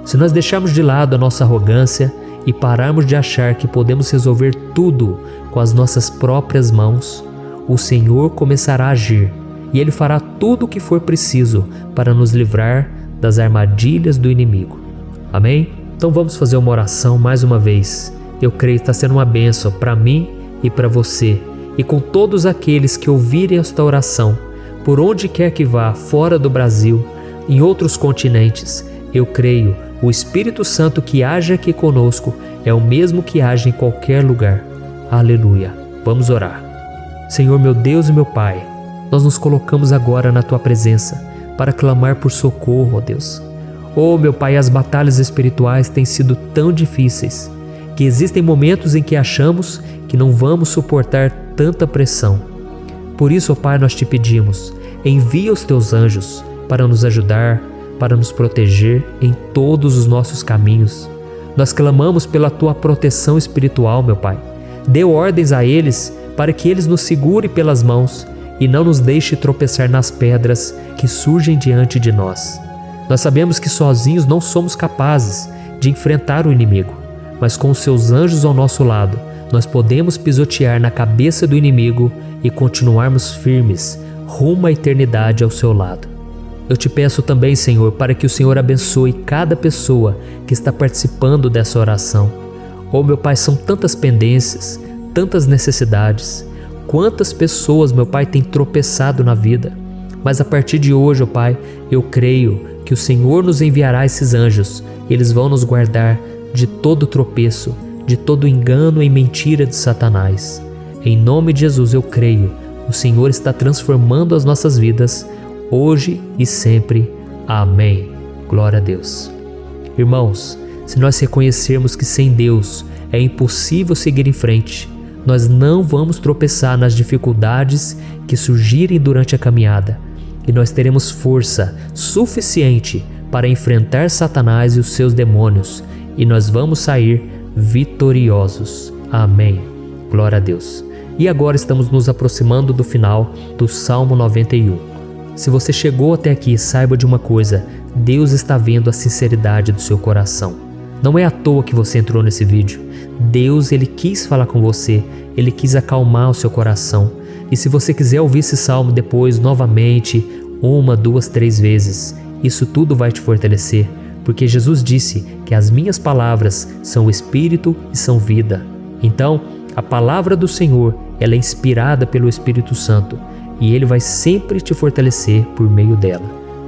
Se nós deixarmos de lado a nossa arrogância e pararmos de achar que podemos resolver tudo com as nossas próprias mãos, o Senhor começará a agir e Ele fará tudo o que for preciso para nos livrar das armadilhas do inimigo. Amém? Então vamos fazer uma oração mais uma vez. Eu creio que está sendo uma bênção para mim e para você, e com todos aqueles que ouvirem esta oração, por onde quer que vá, fora do Brasil, em outros continentes. Eu creio, o Espírito Santo que age aqui conosco é o mesmo que age em qualquer lugar. Aleluia. Vamos orar. Senhor, meu Deus e meu Pai, nós nos colocamos agora na Tua presença para clamar por socorro, ó Deus. Oh, meu Pai, as batalhas espirituais têm sido tão difíceis que existem momentos em que achamos que não vamos suportar tanta pressão. Por isso, ó Pai, nós te pedimos, envia os Teus anjos para nos ajudar, para nos proteger em todos os nossos caminhos. Nós clamamos pela Tua proteção espiritual, meu Pai. Dê ordens a eles para que eles nos segurem pelas mãos e não nos deixe tropeçar nas pedras que surgem diante de nós. Nós sabemos que sozinhos não somos capazes de enfrentar o inimigo, mas com os Seus anjos ao nosso lado, nós podemos pisotear na cabeça do inimigo e continuarmos firmes rumo à eternidade ao Seu lado. Eu te peço também, Senhor, para que o Senhor abençoe cada pessoa que está participando dessa oração. Oh, meu Pai, são tantas pendências, tantas necessidades. Quantas pessoas, meu Pai, têm tropeçado na vida. Mas a partir de hoje, oh Pai, eu creio que o Senhor nos enviará esses anjos. Eles vão nos guardar de todo tropeço, de todo engano e mentira de Satanás. Em nome de Jesus eu creio, o Senhor está transformando as nossas vidas, hoje e sempre. Amém. Glória a Deus. Irmãos, se nós reconhecermos que sem Deus é impossível seguir em frente, nós não vamos tropeçar nas dificuldades que surgirem durante a caminhada, e nós teremos força suficiente para enfrentar Satanás e os seus demônios, e nós vamos sair vitoriosos. Amém. Glória a Deus. E agora estamos nos aproximando do final do Salmo 91. Se você chegou até aqui, saiba de uma coisa: Deus está vendo a sinceridade do seu coração. Não é à toa que você entrou nesse vídeo. Deus, Ele quis falar com você, Ele quis acalmar o seu coração. E se você quiser ouvir esse salmo depois, novamente, 1, 2, 3 vezes, isso tudo vai te fortalecer, porque Jesus disse que as minhas palavras são espírito e são vida. Então, a palavra do Senhor, ela é inspirada pelo Espírito Santo, e Ele vai sempre te fortalecer por meio dela.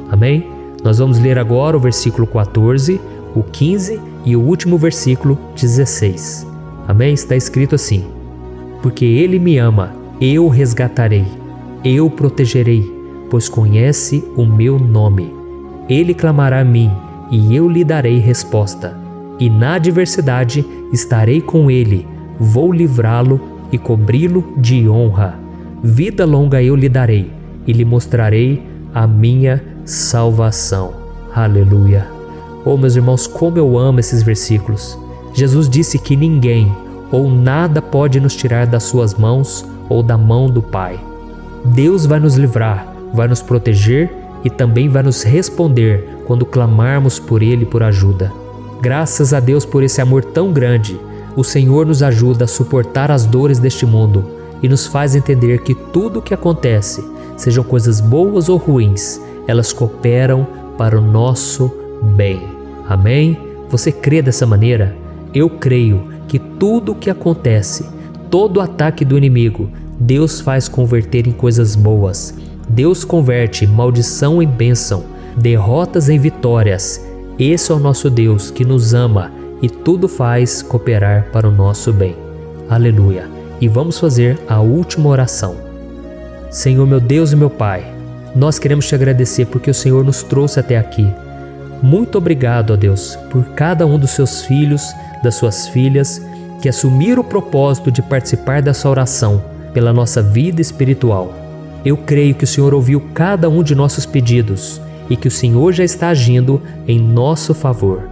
Amém? Nós vamos ler agora o versículo 14, o 15 e o último versículo 16. Amém? Está escrito assim: porque Ele me ama, eu o resgatarei, eu o protegerei, pois conhece o meu nome. Ele clamará a mim, e eu lhe darei resposta. E na adversidade estarei com ele, vou livrá-lo e cobri-lo de honra. Vida longa eu lhe darei, e lhe mostrarei a minha salvação. Aleluia. Oh, meus irmãos, como eu amo esses versículos. Jesus disse que ninguém ou nada pode nos tirar das suas mãos ou da mão do Pai. Deus vai nos livrar, vai nos proteger e também vai nos responder quando clamarmos por Ele por ajuda. Graças a Deus por esse amor tão grande. O Senhor nos ajuda a suportar as dores deste mundo e nos faz entender que tudo o que acontece, sejam coisas boas ou ruins, elas cooperam para o nosso bem. Amém? Você crê dessa maneira? Eu creio que tudo o que acontece, todo ataque do inimigo, Deus faz converter em coisas boas. Deus converte maldição em bênção, derrotas em vitórias. Esse é o nosso Deus que nos ama e tudo faz cooperar para o nosso bem. Aleluia! E vamos fazer a última oração. Senhor, meu Deus e meu Pai, nós queremos te agradecer porque o Senhor nos trouxe até aqui. Muito obrigado, ó Deus, por cada um dos seus filhos, das suas filhas, que assumiram o propósito de participar dessa oração pela nossa vida espiritual. Eu creio que o Senhor ouviu cada um de nossos pedidos e que o Senhor já está agindo em nosso favor.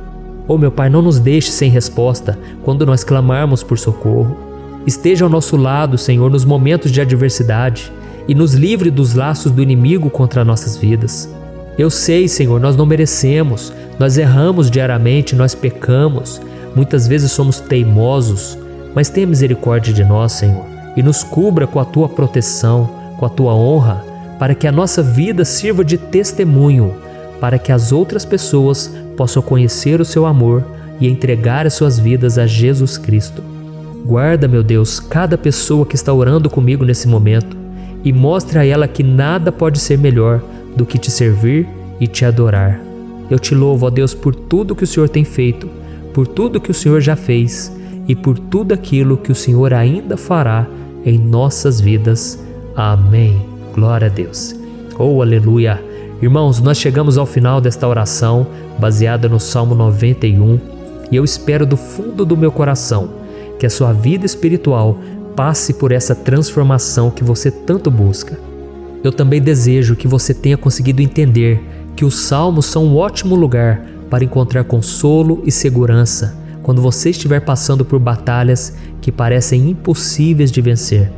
Oh, meu Pai, não nos deixe sem resposta quando nós clamarmos por socorro. Esteja ao nosso lado, Senhor, nos momentos de adversidade e nos livre dos laços do inimigo contra nossas vidas. Eu sei, Senhor, nós não merecemos, nós erramos diariamente, nós pecamos, muitas vezes somos teimosos, mas tenha misericórdia de nós, Senhor, e nos cubra com a Tua proteção, com a Tua honra, para que a nossa vida sirva de testemunho, para que as outras pessoas possam conhecer o Seu amor e entregar as suas vidas a Jesus Cristo. Guarda, meu Deus, cada pessoa que está orando comigo nesse momento e mostre a ela que nada pode ser melhor do que te servir e te adorar. Eu te louvo, ó Deus, por tudo que o Senhor tem feito, por tudo que o Senhor já fez e por tudo aquilo que o Senhor ainda fará em nossas vidas. Amém. Glória a Deus. Oh, aleluia. Irmãos, nós chegamos ao final desta oração baseada no Salmo 91 e eu espero do fundo do meu coração que a sua vida espiritual passe por essa transformação que você tanto busca. Eu também desejo que você tenha conseguido entender que os salmos são um ótimo lugar para encontrar consolo e segurança quando você estiver passando por batalhas que parecem impossíveis de vencer.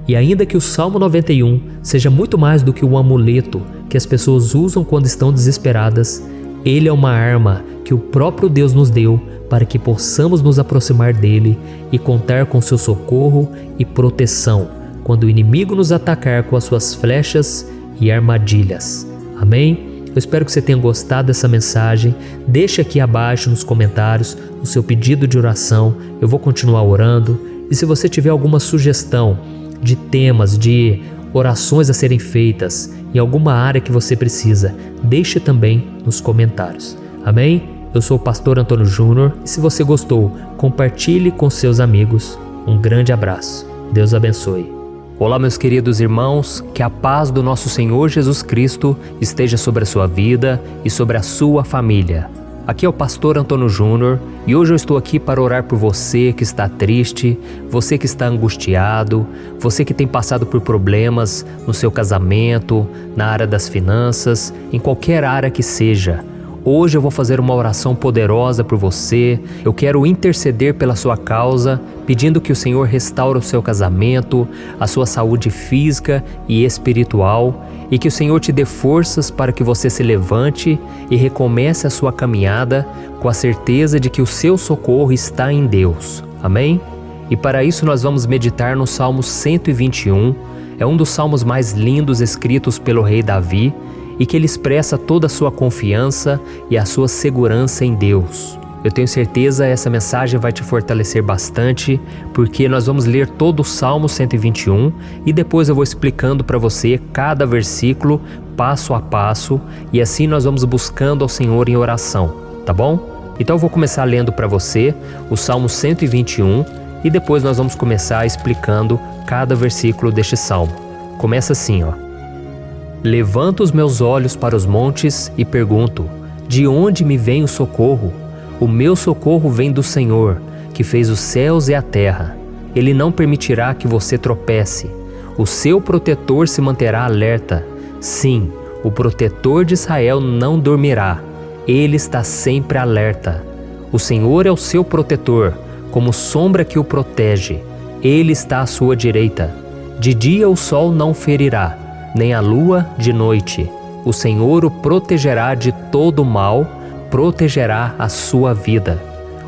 E ainda que o Salmo 91 seja muito mais do que um amuleto que as pessoas usam quando estão desesperadas, ele é uma arma que o próprio Deus nos deu para que possamos nos aproximar dele e contar com seu socorro e proteção quando o inimigo nos atacar com as suas flechas e armadilhas. Amém? Eu espero que você tenha gostado dessa mensagem. Deixe aqui abaixo nos comentários o seu pedido de oração. Eu vou continuar orando. E se você tiver alguma sugestão de temas, de orações a serem feitas em alguma área que você precisa, deixe também nos comentários. Amém? Eu sou o pastor Antônio Júnior e se você gostou, compartilhe com seus amigos. Um grande abraço. Deus abençoe. Olá, meus queridos irmãos, que a paz do nosso Senhor Jesus Cristo esteja sobre a sua vida e sobre a sua família. Aqui é o pastor Antônio Júnior e hoje eu estou aqui para orar por você que está triste, você que está angustiado, você que tem passado por problemas no seu casamento, na área das finanças, em qualquer área que seja. Hoje eu vou fazer uma oração poderosa por você. Eu quero interceder pela sua causa, pedindo que o Senhor restaure o seu casamento, a sua saúde física e espiritual, e que o Senhor te dê forças para que você se levante e recomece a sua caminhada com a certeza de que o seu socorro está em Deus. Amém? E para isso nós vamos meditar no Salmo 121. É um dos salmos mais lindos escritos pelo rei Davi, e que ele expressa toda a sua confiança e a sua segurança em Deus. Eu tenho certeza essa mensagem vai te fortalecer bastante, porque nós vamos ler todo o Salmo 121 e depois eu vou explicando para você cada versículo, passo a passo, e assim nós vamos buscando ao Senhor em oração, tá bom? Então eu vou começar lendo para você o Salmo 121 e depois nós vamos começar explicando cada versículo deste salmo. Começa assim, ó. Levanto os meus olhos para os montes e pergunto: de onde me vem o socorro? O meu socorro vem do Senhor, que fez os céus e a terra. Ele não permitirá que você tropece. O seu protetor se manterá alerta. Sim, o protetor de Israel não dormirá. Ele está sempre alerta. O Senhor é o seu protetor, como sombra que o protege. Ele está à sua direita. De dia o sol não ferirá, nem a lua de noite. O Senhor o protegerá de todo mal, protegerá a sua vida.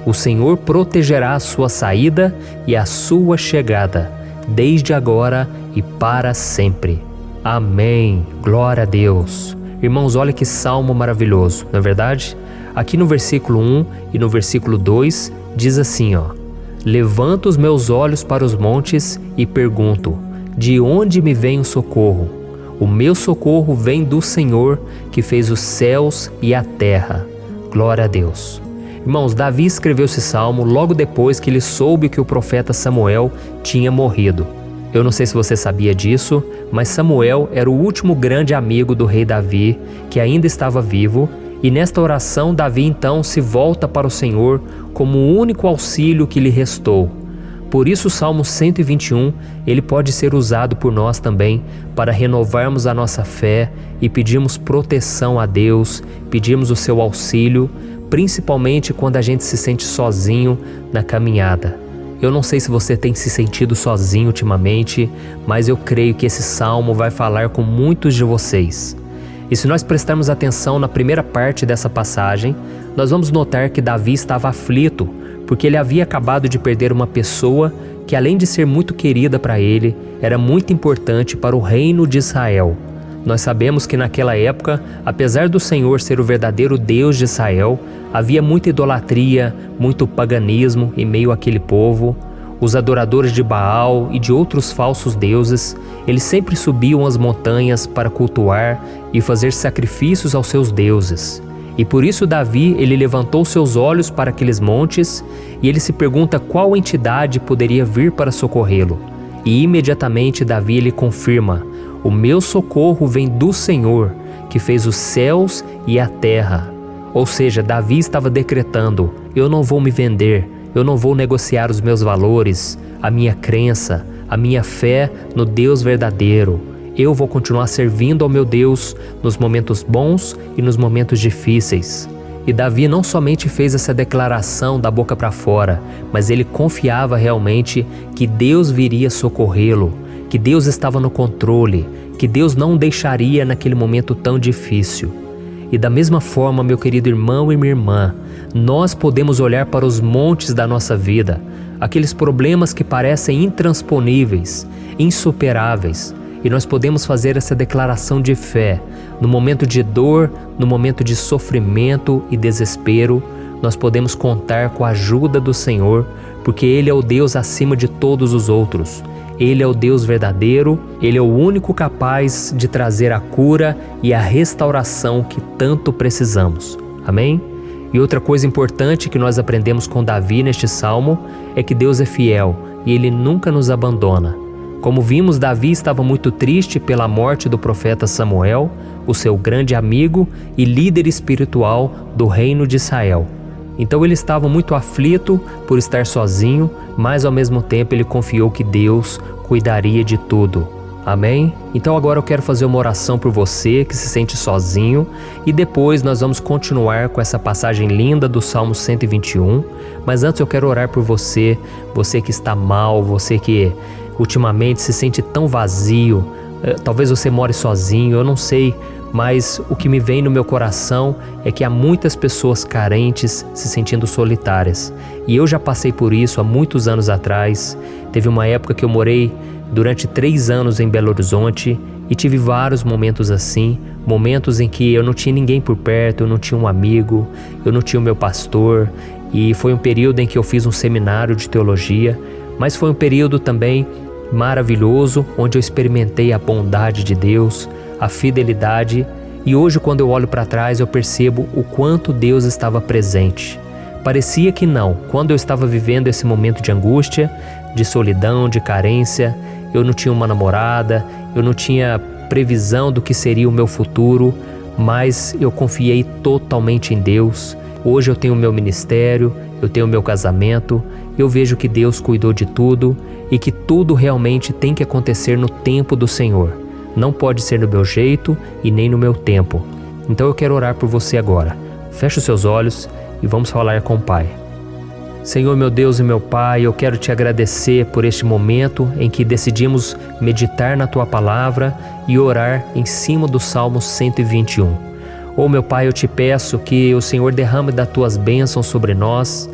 O Senhor protegerá a sua saída e a sua chegada, desde agora e para sempre. Amém. Glória a Deus. Irmãos, olha que salmo maravilhoso, não é verdade? Aqui no versículo 1 e no versículo 2 diz assim, Levanto os meus olhos para os montes e pergunto, de onde me vem o socorro? O meu socorro vem do Senhor, que fez os céus e a terra. Glória a Deus. Irmãos, Davi escreveu esse salmo logo depois que ele soube que o profeta Samuel tinha morrido. Eu não sei se você sabia disso, mas Samuel era o último grande amigo do rei Davi, que ainda estava vivo, e nesta oração Davi então se volta para o Senhor como o único auxílio que lhe restou. Por isso o Salmo 121, ele pode ser usado por nós também para renovarmos a nossa fé e pedirmos proteção a Deus, pedirmos o seu auxílio, principalmente quando a gente se sente sozinho na caminhada. Eu não sei se você tem se sentido sozinho ultimamente, mas eu creio que esse salmo vai falar com muitos de vocês. E se nós prestarmos atenção na primeira parte dessa passagem, nós vamos notar que Davi estava aflito, porque ele havia acabado de perder uma pessoa que, além de ser muito querida para ele, era muito importante para o reino de Israel. Nós sabemos que naquela época, apesar do Senhor ser o verdadeiro Deus de Israel, havia muita idolatria, muito paganismo em meio àquele povo. Os adoradores de Baal e de outros falsos deuses, eles sempre subiam as montanhas para cultuar e fazer sacrifícios aos seus deuses. E por isso Davi, ele levantou seus olhos para aqueles montes e ele se pergunta qual entidade poderia vir para socorrê-lo. E imediatamente Davi ele confirma: o meu socorro vem do Senhor, que fez os céus e a terra. Ou seja, Davi estava decretando: eu não vou me vender, eu não vou negociar os meus valores, a minha crença, a minha fé no Deus verdadeiro. Eu vou continuar servindo ao meu Deus nos momentos bons e nos momentos difíceis. E Davi não somente fez essa declaração da boca para fora, mas ele confiava realmente que Deus viria socorrê-lo, que Deus estava no controle, que Deus não o deixaria naquele momento tão difícil. E da mesma forma, meu querido irmão e minha irmã, nós podemos olhar para os montes da nossa vida, aqueles problemas que parecem intransponíveis, insuperáveis, e nós podemos fazer essa declaração de fé. No momento de dor, no momento de sofrimento e desespero, nós podemos contar com a ajuda do Senhor, porque Ele é o Deus acima de todos os outros. Ele é o Deus verdadeiro, Ele é o único capaz de trazer a cura e a restauração que tanto precisamos. Amém? E outra coisa importante que nós aprendemos com Davi neste salmo é que Deus é fiel e Ele nunca nos abandona. Como vimos, Davi estava muito triste pela morte do profeta Samuel, o seu grande amigo e líder espiritual do reino de Israel. Então ele estava muito aflito por estar sozinho, mas ao mesmo tempo ele confiou que Deus cuidaria de tudo. Amém? Então agora eu quero fazer uma oração por você que se sente sozinho e depois nós vamos continuar com essa passagem linda do Salmo 121. Mas antes eu quero orar por você, você que está mal, você que ultimamente se sente tão vazio, talvez você more sozinho, eu não sei, mas o que me vem no meu coração é que há muitas pessoas carentes se sentindo solitárias. E eu já passei por isso há muitos anos atrás. Teve uma época que eu morei durante 3 anos em Belo Horizonte e tive vários momentos assim, momentos em que eu não tinha ninguém por perto, eu não tinha um amigo, eu não tinha o meu pastor, e foi um período em que eu fiz um seminário de teologia, mas foi um período também maravilhoso, onde eu experimentei a bondade de Deus, a fidelidade, e hoje quando eu olho para trás eu percebo o quanto Deus estava presente. Parecia que não, quando eu estava vivendo esse momento de angústia, de solidão, de carência, eu não tinha uma namorada, eu não tinha previsão do que seria o meu futuro, mas eu confiei totalmente em Deus. Hoje eu tenho o meu ministério, eu tenho o meu casamento, eu vejo que Deus cuidou de tudo e que tudo realmente tem que acontecer no tempo do Senhor. Não pode ser no meu jeito e nem no meu tempo. Então eu quero orar por você agora. Feche os seus olhos e vamos falar com o Pai. Senhor, meu Deus e meu Pai, eu quero te agradecer por este momento em que decidimos meditar na Tua Palavra e orar em cima do Salmo 121. Oh, meu Pai, eu te peço que o Senhor derrame das Tuas bênçãos sobre nós,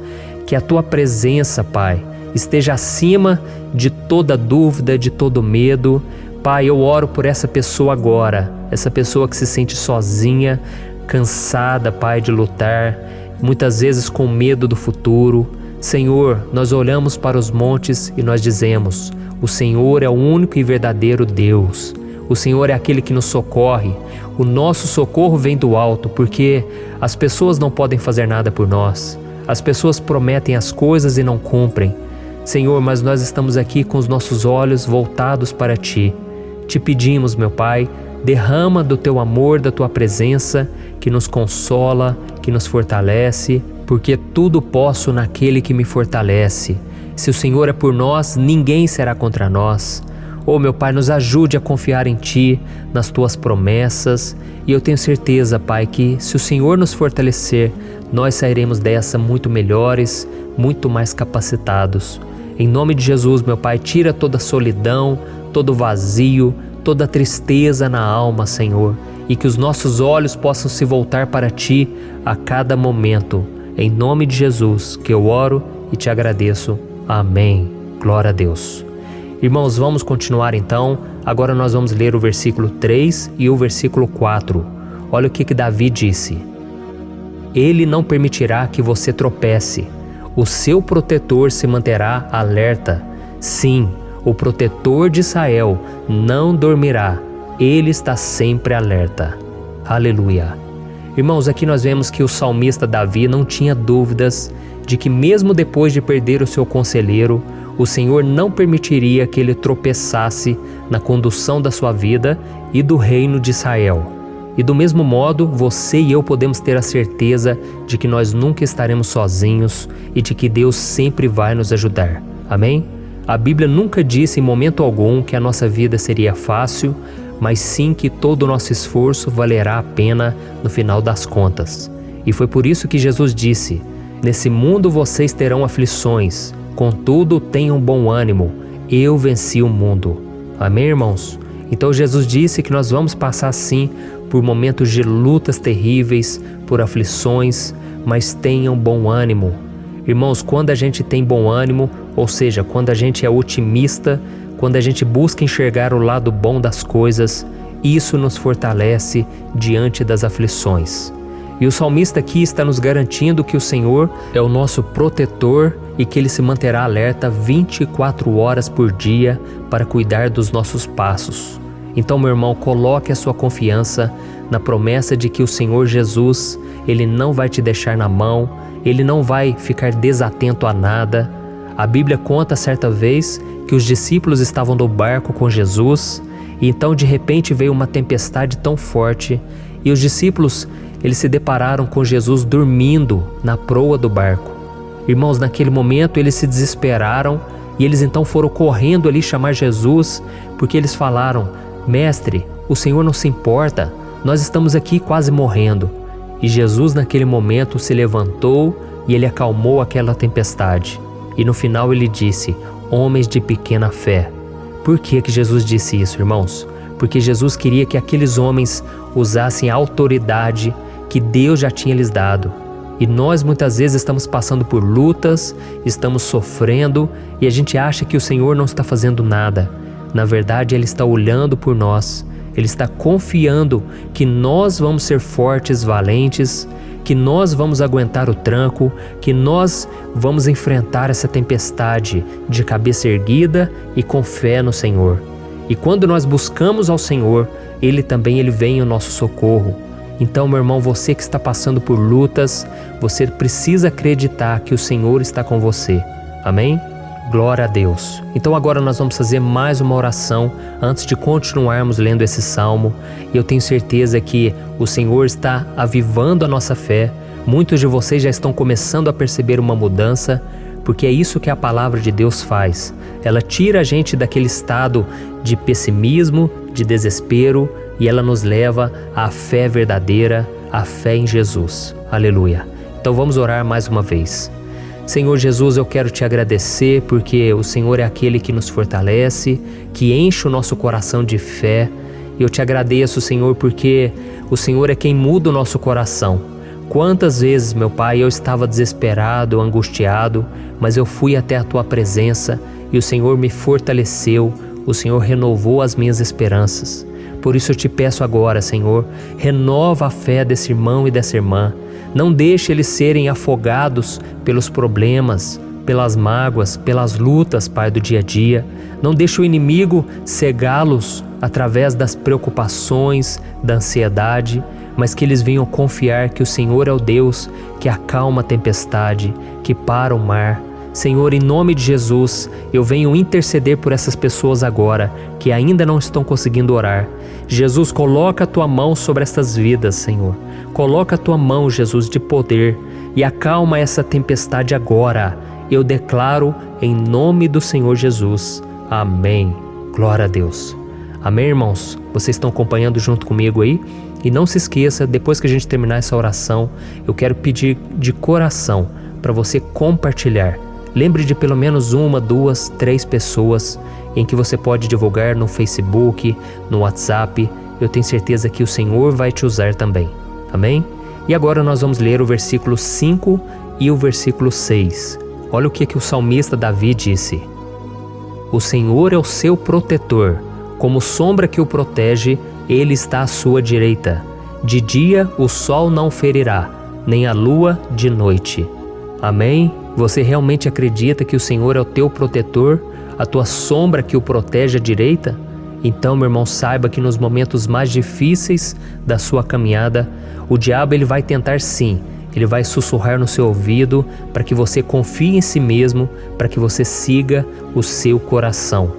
que a Tua presença, Pai, esteja acima de toda dúvida, de todo medo. Pai, eu oro por essa pessoa agora, essa pessoa que se sente sozinha, cansada, Pai, de lutar, muitas vezes com medo do futuro. Senhor, nós olhamos para os montes e nós dizemos: o Senhor é o único e verdadeiro Deus. O Senhor é aquele que nos socorre. O nosso socorro vem do alto, porque as pessoas não podem fazer nada por nós. As pessoas prometem as coisas e não cumprem. Senhor, mas nós estamos aqui com os nossos olhos voltados para Ti. Te pedimos, meu Pai, derrama do Teu amor, da Tua presença, que nos consola, que nos fortalece, porque tudo posso naquele que me fortalece. Se o Senhor é por nós, ninguém será contra nós. Oh, meu Pai, nos ajude a confiar em Ti, nas Tuas promessas. E eu tenho certeza, Pai, que se o Senhor nos fortalecer, nós sairemos dessa muito melhores, muito mais capacitados. Em nome de Jesus, meu Pai, tira toda a solidão, todo o vazio, toda a tristeza na alma, Senhor. E que os nossos olhos possam se voltar para Ti a cada momento. Em nome de Jesus, que eu oro e Te agradeço. Amém. Glória a Deus. Irmãos, vamos continuar então. Agora nós vamos ler o versículo 3 e o versículo 4. Olha o que Davi disse: Ele não permitirá que você tropece. O seu protetor se manterá alerta. Sim, o protetor de Israel não dormirá. Ele está sempre alerta. Aleluia. Irmãos, aqui nós vemos que o salmista Davi não tinha dúvidas de que mesmo depois de perder o seu conselheiro, o Senhor não permitiria que ele tropeçasse na condução da sua vida e do reino de Israel. E do mesmo modo, você e eu podemos ter a certeza de que nós nunca estaremos sozinhos e de que Deus sempre vai nos ajudar. Amém? A Bíblia nunca disse em momento algum que a nossa vida seria fácil, mas sim que todo o nosso esforço valerá a pena no final das contas. E foi por isso que Jesus disse: Nesse mundo vocês terão aflições, contudo tenham bom ânimo, eu venci o mundo. Amém, irmãos? Então Jesus disse que nós vamos passar sim por momentos de lutas terríveis, por aflições, mas tenham bom ânimo. Irmãos, quando a gente tem bom ânimo, ou seja, quando a gente é otimista, quando a gente busca enxergar o lado bom das coisas, isso nos fortalece diante das aflições. E o salmista aqui está nos garantindo que o Senhor é o nosso protetor e que Ele se manterá alerta 24 horas por dia para cuidar dos nossos passos. Então, meu irmão, coloque a sua confiança na promessa de que o Senhor Jesus, Ele não vai te deixar na mão, Ele não vai ficar desatento a nada. A Bíblia conta certa vez que os discípulos estavam no barco com Jesus e então de repente veio uma tempestade tão forte e os discípulos eles se depararam com Jesus dormindo na proa do barco. Irmãos, naquele momento eles se desesperaram e eles então foram correndo ali chamar Jesus, porque eles falaram: Mestre, o Senhor não se importa, nós estamos aqui quase morrendo. E Jesus naquele momento se levantou e Ele acalmou aquela tempestade. E no final Ele disse: Homens de pequena fé. Por que Jesus disse isso, irmãos? Porque Jesus queria que aqueles homens usassem a autoridade que Deus já tinha lhes dado. E nós muitas vezes estamos passando por lutas, estamos sofrendo e a gente acha que o Senhor não está fazendo nada. Na verdade, Ele está olhando por nós, Ele está confiando que nós vamos ser fortes, valentes, que nós vamos aguentar o tranco, que nós vamos enfrentar essa tempestade de cabeça erguida e com fé no Senhor. E quando nós buscamos ao Senhor, Ele vem em nosso socorro. Então, meu irmão, você que está passando por lutas, você precisa acreditar que o Senhor está com você. Amém? Glória a Deus. Então agora nós vamos fazer mais uma oração antes de continuarmos lendo esse salmo. E eu tenho certeza que o Senhor está avivando a nossa fé. Muitos de vocês já estão começando a perceber uma mudança, porque é isso que a palavra de Deus faz. Ela tira a gente daquele estado de pessimismo, de desespero, e ela nos leva à fé verdadeira, à fé em Jesus. Aleluia. Então vamos orar mais uma vez. Senhor Jesus, eu quero te agradecer porque o Senhor é aquele que nos fortalece, que enche o nosso coração de fé. Eu te agradeço, Senhor, porque o Senhor é quem muda o nosso coração. Quantas vezes, meu Pai, eu estava desesperado, angustiado, mas eu fui até a Tua presença e o Senhor me fortaleceu, o Senhor renovou as minhas esperanças. Por isso eu te peço agora, Senhor, renova a fé desse irmão e dessa irmã. Não deixe eles serem afogados pelos problemas, pelas mágoas, pelas lutas, Pai, do dia a dia. Não deixe o inimigo cegá-los através das preocupações, da ansiedade, mas que eles venham confiar que o Senhor é o Deus que acalma a tempestade, que para o mar. Senhor, em nome de Jesus, eu venho interceder por essas pessoas agora que ainda não estão conseguindo orar. Jesus, coloca a Tua mão sobre estas vidas, Senhor. Coloca a Tua mão, Jesus, de poder e acalma essa tempestade agora. Eu declaro em nome do Senhor Jesus. Amém. Glória a Deus. Amém, irmãos? Vocês estão acompanhando junto comigo aí? E não se esqueça, depois que a gente terminar essa oração, eu quero pedir de coração para você compartilhar. Lembre de pelo menos 1, 2, 3 pessoas em que você pode divulgar no Facebook, no WhatsApp. Eu tenho certeza que o Senhor vai te usar também. Amém? E agora nós vamos ler o versículo 5 e o versículo 6. Olha o que o salmista Davi disse. O Senhor é o seu protetor, como sombra que o protege, Ele está à sua direita. De dia o sol não ferirá, nem a lua de noite. Amém? Você realmente acredita que o Senhor é o teu protetor, a tua sombra que o protege à direita? Então, meu irmão, saiba que nos momentos mais difíceis da sua caminhada, o diabo ele vai tentar sim, ele vai sussurrar no seu ouvido para que você confie em si mesmo, para que você siga o seu coração.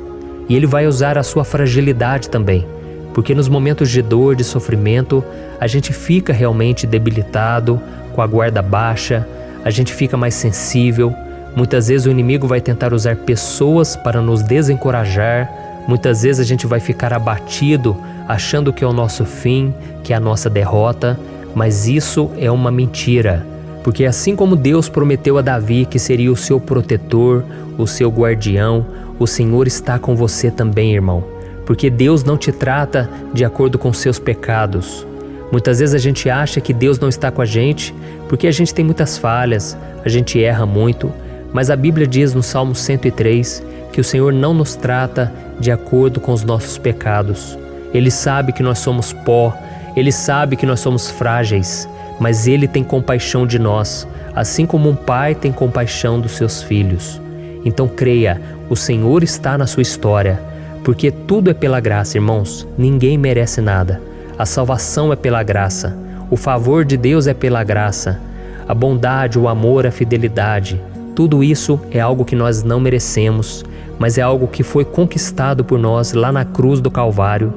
E ele vai usar a sua fragilidade também, porque nos momentos de dor, de sofrimento, a gente fica realmente debilitado, com a guarda baixa, a gente fica mais sensível. Muitas vezes o inimigo vai tentar usar pessoas para nos desencorajar. Muitas vezes a gente vai ficar abatido, achando que é o nosso fim, que é a nossa derrota. Mas isso é uma mentira. Porque assim como Deus prometeu a Davi que seria o seu protetor, o seu guardião, o Senhor está com você também, irmão. Porque Deus não te trata de acordo com seus pecados. Muitas vezes a gente acha que Deus não está com a gente porque a gente tem muitas falhas, a gente erra muito, mas a Bíblia diz no Salmo 103 que o Senhor não nos trata de acordo com os nossos pecados. Ele sabe que nós somos pó, Ele sabe que nós somos frágeis, mas Ele tem compaixão de nós, assim como um pai tem compaixão dos seus filhos. Então creia, o Senhor está na sua história, porque tudo é pela graça, irmãos, ninguém merece nada. A salvação é pela graça, o favor de Deus é pela graça, a bondade, o amor, a fidelidade, tudo isso é algo que nós não merecemos, mas é algo que foi conquistado por nós lá na cruz do Calvário,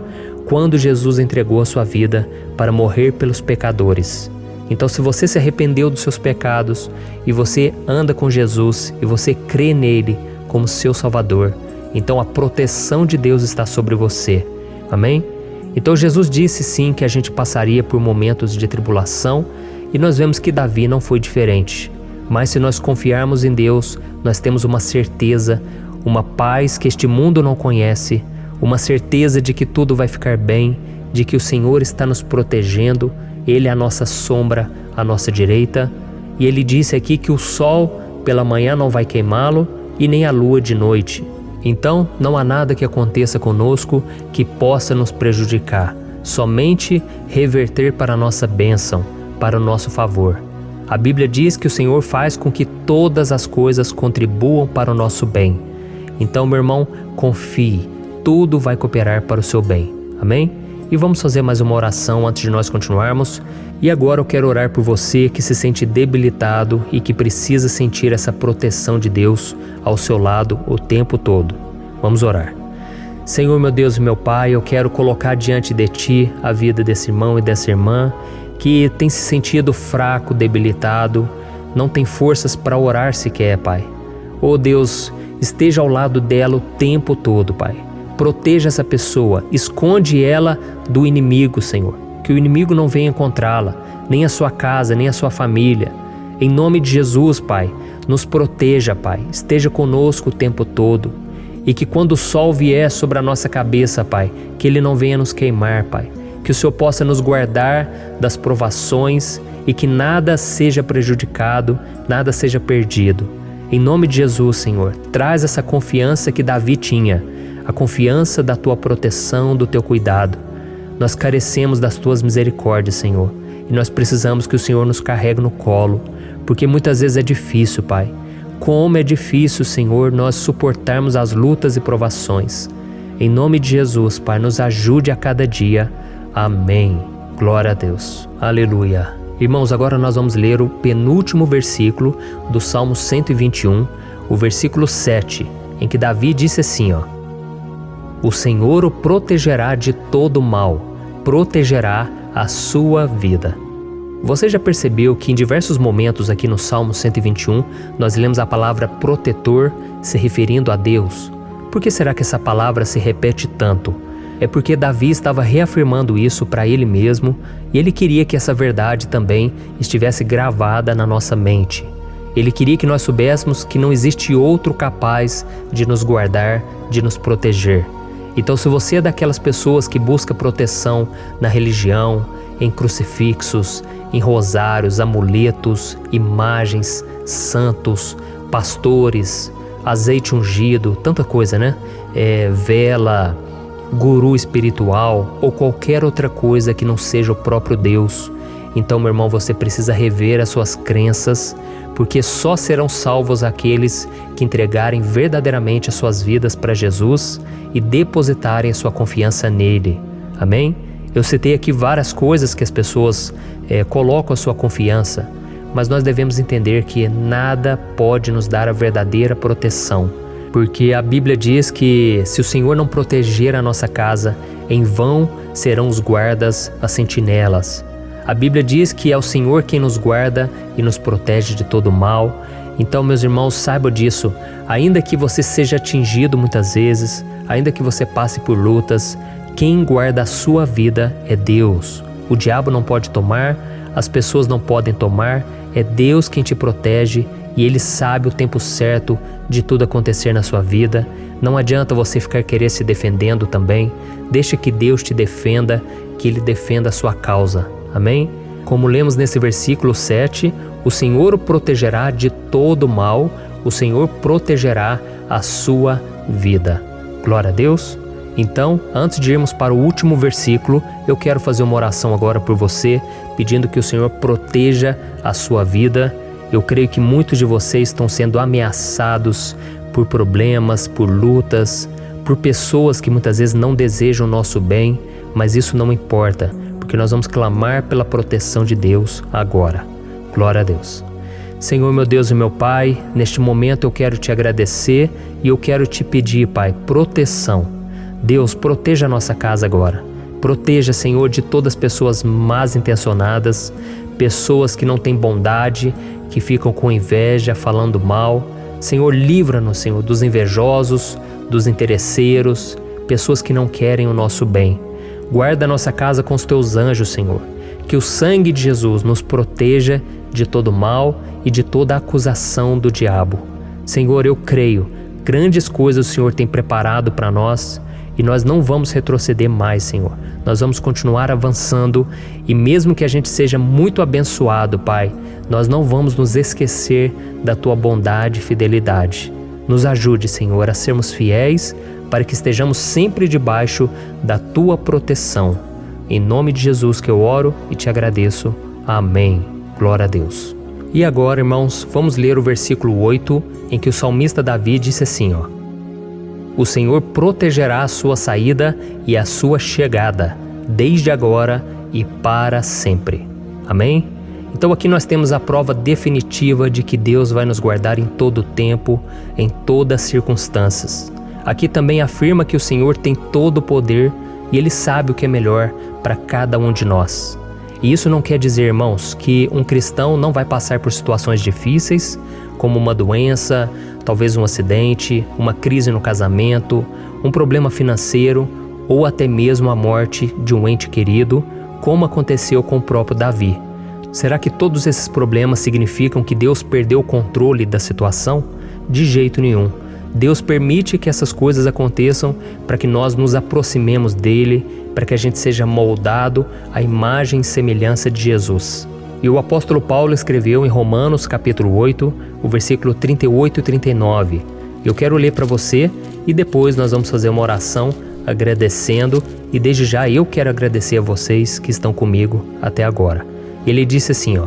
quando Jesus entregou a sua vida para morrer pelos pecadores. Então, se você se arrependeu dos seus pecados e você anda com Jesus e você crê nele como seu Salvador, então a proteção de Deus está sobre você. Amém? Então Jesus disse sim que a gente passaria por momentos de tribulação e nós vemos que Davi não foi diferente. Mas se nós confiarmos em Deus, nós temos uma certeza, uma paz que este mundo não conhece, uma certeza de que tudo vai ficar bem, de que o Senhor está nos protegendo, Ele é a nossa sombra, à nossa direita. E Ele disse aqui que o sol pela manhã não vai queimá-lo e nem a lua de noite. Então, não há nada que aconteça conosco que possa nos prejudicar, somente reverter para a nossa bênção, para o nosso favor. A Bíblia diz que o Senhor faz com que todas as coisas contribuam para o nosso bem. Então, meu irmão, confie, tudo vai cooperar para o seu bem. Amém? E vamos fazer mais uma oração antes de nós continuarmos. E agora eu quero orar por você que se sente debilitado e que precisa sentir essa proteção de Deus ao seu lado o tempo todo. Vamos orar. Senhor, meu Deus e meu Pai, eu quero colocar diante de Ti a vida desse irmão e dessa irmã que tem se sentido fraco, debilitado, não tem forças para orar sequer, Pai. Oh Deus, esteja ao lado dela o tempo todo, Pai. Proteja essa pessoa, esconde ela do inimigo, Senhor. Que o inimigo não venha encontrá-la, nem a sua casa, nem a sua família. Em nome de Jesus, Pai, nos proteja, Pai. Esteja conosco o tempo todo. E que quando o sol vier sobre a nossa cabeça, Pai, que ele não venha nos queimar, Pai. Que o Senhor possa nos guardar das provações e que nada seja prejudicado, nada seja perdido. Em nome de Jesus, Senhor, traz essa confiança que Davi tinha, a confiança da Tua proteção, do Teu cuidado. Nós carecemos das Tuas misericórdias, Senhor, e nós precisamos que o Senhor nos carregue no colo, porque muitas vezes é difícil, Pai. Como é difícil, Senhor, nós suportarmos as lutas e provações. Em nome de Jesus, Pai, nos ajude a cada dia. Amém. Glória a Deus. Aleluia. Irmãos, agora nós vamos ler o penúltimo versículo do Salmo 121, o versículo 7, em que Davi disse assim, O Senhor o protegerá de todo mal, protegerá a sua vida. Você já percebeu que em diversos momentos aqui no Salmo 121, nós lemos a palavra protetor se referindo a Deus? Por que será que essa palavra se repete tanto? É porque Davi estava reafirmando isso para ele mesmo e ele queria que essa verdade também estivesse gravada na nossa mente. Ele queria que nós soubéssemos que não existe outro capaz de nos guardar, de nos proteger. Então, se você é daquelas pessoas que busca proteção na religião, em crucifixos, em rosários, amuletos, imagens, santos, pastores, azeite ungido, tanta coisa, né? Vela, guru espiritual ou qualquer outra coisa que não seja o próprio Deus. Então, meu irmão, você precisa rever as suas crenças, porque só serão salvos aqueles que entregarem verdadeiramente as suas vidas para Jesus e depositarem a sua confiança nele. Amém? Eu citei aqui várias coisas que as pessoas colocam a sua confiança, mas nós devemos entender que nada pode nos dar a verdadeira proteção, porque a Bíblia diz que se o Senhor não proteger a nossa casa, em vão serão os guardas, as sentinelas. A Bíblia diz que é o Senhor quem nos guarda e nos protege de todo mal. Então, meus irmãos, saibam disso. Ainda que você seja atingido muitas vezes, ainda que você passe por lutas, quem guarda a sua vida é Deus. O diabo não pode tomar, as pessoas não podem tomar, é Deus quem te protege e Ele sabe o tempo certo de tudo acontecer na sua vida. Não adianta você ficar querer se defendendo também. Deixa que Deus te defenda, que Ele defenda a sua causa. Amém? Como lemos nesse versículo 7, o Senhor o protegerá de todo mal, o Senhor protegerá a sua vida. Glória a Deus. Então, antes de irmos para o último versículo, eu quero fazer uma oração agora por você, pedindo que o Senhor proteja a sua vida. Eu creio que muitos de vocês estão sendo ameaçados por problemas, por lutas, por pessoas que muitas vezes não desejam o nosso bem, mas isso não importa, porque nós vamos clamar pela proteção de Deus agora. Glória a Deus. Senhor, meu Deus e meu Pai, neste momento eu quero te agradecer e eu quero te pedir, Pai, proteção. Deus, proteja a nossa casa agora. Proteja, Senhor, de todas as pessoas más intencionadas, pessoas que não têm bondade, que ficam com inveja, falando mal. Senhor, livra-nos, Senhor, dos invejosos, dos interesseiros, pessoas que não querem o nosso bem. Guarda a nossa casa com os teus anjos, Senhor. Que o sangue de Jesus nos proteja de todo mal e de toda acusação do diabo. Senhor, eu creio, grandes coisas o Senhor tem preparado para nós e nós não vamos retroceder mais, Senhor. Nós vamos continuar avançando e mesmo que a gente seja muito abençoado, Pai, nós não vamos nos esquecer da Tua bondade e fidelidade. Nos ajude, Senhor, a sermos fiéis para que estejamos sempre debaixo da Tua proteção. Em nome de Jesus que eu oro e te agradeço. Amém. Glória a Deus. E agora, irmãos, vamos ler o versículo 8, em que o salmista Davi disse assim, O Senhor protegerá a sua saída e a sua chegada, desde agora e para sempre. Amém? Então aqui nós temos a prova definitiva de que Deus vai nos guardar em todo o tempo, em todas as circunstâncias. Aqui também afirma que o Senhor tem todo o poder e Ele sabe o que é melhor para cada um de nós. E isso não quer dizer, irmãos, que um cristão não vai passar por situações difíceis, como uma doença, talvez um acidente, uma crise no casamento, um problema financeiro ou até mesmo a morte de um ente querido, como aconteceu com o próprio Davi. Será que todos esses problemas significam que Deus perdeu o controle da situação? De jeito nenhum. Deus permite que essas coisas aconteçam para que nós nos aproximemos dele, para que a gente seja moldado à imagem e semelhança de Jesus. E o apóstolo Paulo escreveu em Romanos capítulo 8, o versículo 38 e 39. Eu quero ler para você e depois nós vamos fazer uma oração agradecendo, e desde já eu quero agradecer a vocês que estão comigo até agora. Ele disse assim,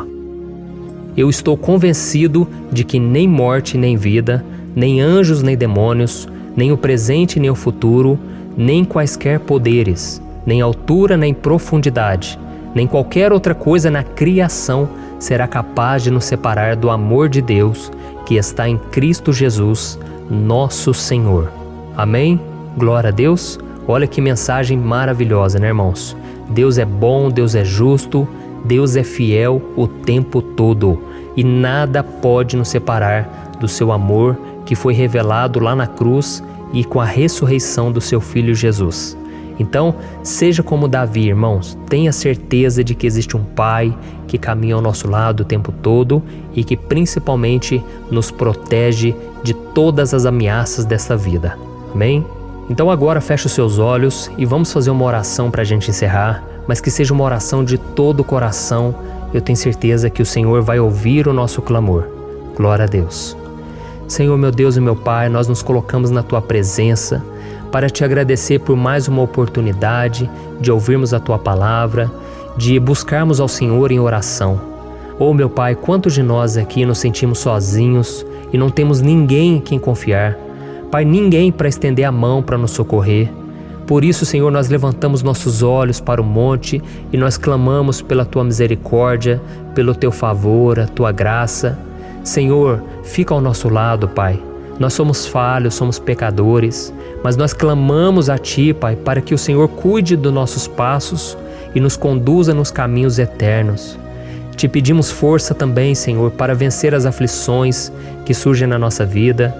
eu estou convencido de que nem morte nem vida, nem anjos nem demônios, nem o presente nem o futuro, nem quaisquer poderes, nem altura nem profundidade, nem qualquer outra coisa na criação será capaz de nos separar do amor de Deus que está em Cristo Jesus, nosso Senhor. Amém? Glória a Deus. Olha que mensagem maravilhosa, né, irmãos? Deus é bom, Deus é justo, Deus é fiel o tempo todo e nada pode nos separar do seu amor que foi revelado lá na cruz e com a ressurreição do seu Filho Jesus. Então, seja como Davi, irmãos, tenha certeza de que existe um Pai que caminha ao nosso lado o tempo todo e que principalmente nos protege de todas as ameaças dessa vida. Amém? Então agora feche os seus olhos e vamos fazer uma oração para a gente encerrar, mas que seja uma oração de todo o coração. Eu tenho certeza que o Senhor vai ouvir o nosso clamor. Glória a Deus. Senhor, meu Deus e meu Pai, nós nos colocamos na Tua presença para Te agradecer por mais uma oportunidade de ouvirmos a Tua palavra, de buscarmos ao Senhor em oração. Oh, meu Pai, quantos de nós aqui nos sentimos sozinhos e não temos ninguém em quem confiar. Pai, ninguém para estender a mão para nos socorrer. Por isso, Senhor, nós levantamos nossos olhos para o monte e nós clamamos pela Tua misericórdia, pelo Teu favor, a Tua graça. Senhor, fica ao nosso lado, Pai. Nós somos falhos, somos pecadores, mas nós clamamos a Ti, Pai, para que o Senhor cuide dos nossos passos e nos conduza nos caminhos eternos. Te pedimos força também, Senhor, para vencer as aflições que surgem na nossa vida,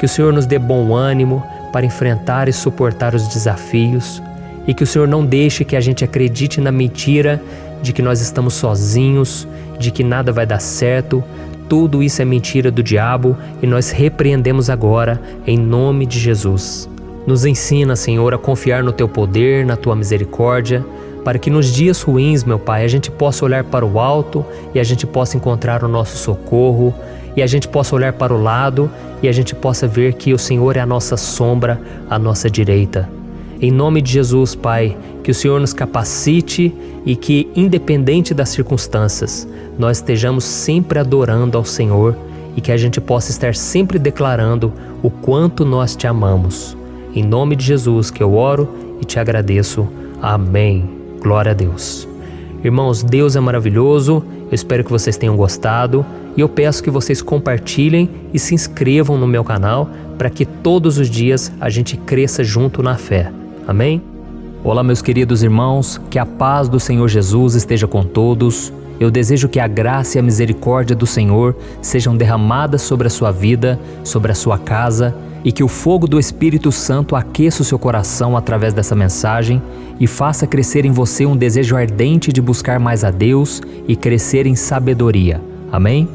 que o Senhor nos dê bom ânimo para enfrentar e suportar os desafios e que o Senhor não deixe que a gente acredite na mentira de que nós estamos sozinhos, de que nada vai dar certo. Tudo isso é mentira do diabo e nós repreendemos agora em nome de Jesus. Nos ensina, Senhor, a confiar no Teu poder, na Tua misericórdia, para que nos dias ruins, meu Pai, a gente possa olhar para o alto e a gente possa encontrar o nosso socorro, e a gente possa olhar para o lado e a gente possa ver que o Senhor é a nossa sombra, a nossa direita. Em nome de Jesus, Pai, que o Senhor nos capacite e que, independente das circunstâncias, nós estejamos sempre adorando ao Senhor e que a gente possa estar sempre declarando o quanto nós Te amamos. Em nome de Jesus que eu oro e Te agradeço. Amém. Glória a Deus. Irmãos, Deus é maravilhoso. Eu espero que vocês tenham gostado e eu peço que vocês compartilhem e se inscrevam no meu canal para que todos os dias a gente cresça junto na fé. Amém? Olá, meus queridos irmãos, que a paz do Senhor Jesus esteja com todos. Eu desejo que a graça e a misericórdia do Senhor sejam derramadas sobre a sua vida, sobre a sua casa, e que o fogo do Espírito Santo aqueça o seu coração através dessa mensagem e faça crescer em você um desejo ardente de buscar mais a Deus e crescer em sabedoria. Amém?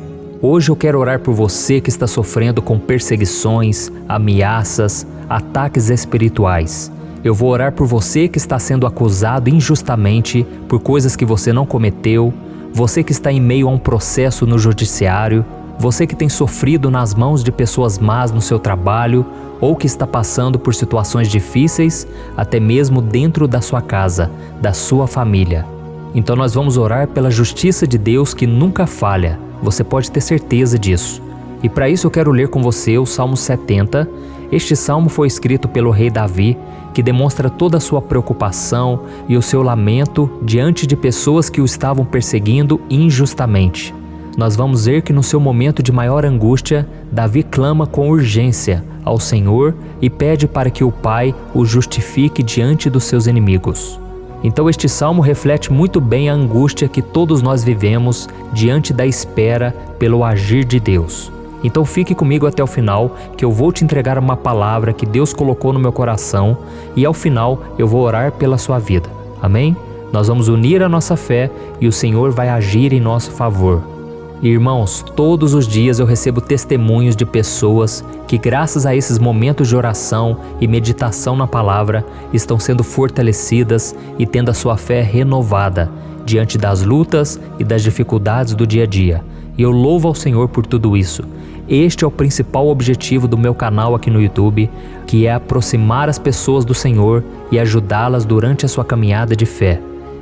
Hoje eu quero orar por você que está sofrendo com perseguições, ameaças, ataques espirituais. Eu vou orar por você que está sendo acusado injustamente por coisas que você não cometeu, você que está em meio a um processo no judiciário, você que tem sofrido nas mãos de pessoas más no seu trabalho ou que está passando por situações difíceis, até mesmo dentro da sua casa, da sua família. Então nós vamos orar pela justiça de Deus que nunca falha, você pode ter certeza disso. E para isso eu quero ler com você o Salmo 70. Este salmo foi escrito pelo rei Davi, que demonstra toda a sua preocupação e o seu lamento diante de pessoas que o estavam perseguindo injustamente. Nós vamos ver que no seu momento de maior angústia, Davi clama com urgência ao Senhor e pede para que o Pai o justifique diante dos seus inimigos. Então este salmo reflete muito bem a angústia que todos nós vivemos diante da espera pelo agir de Deus. Então fique comigo até o final, que eu vou te entregar uma palavra que Deus colocou no meu coração e ao final eu vou orar pela sua vida. Amém? Nós vamos unir a nossa fé e o Senhor vai agir em nosso favor. Irmãos, todos os dias eu recebo testemunhos de pessoas que, graças a esses momentos de oração e meditação na palavra, estão sendo fortalecidas e tendo a sua fé renovada. diante das lutas e das dificuldades do dia a dia. E eu louvo ao Senhor por tudo isso. Este é o principal objetivo do meu canal aqui no YouTube, que é aproximar as pessoas do Senhor e ajudá-las durante a sua caminhada de fé.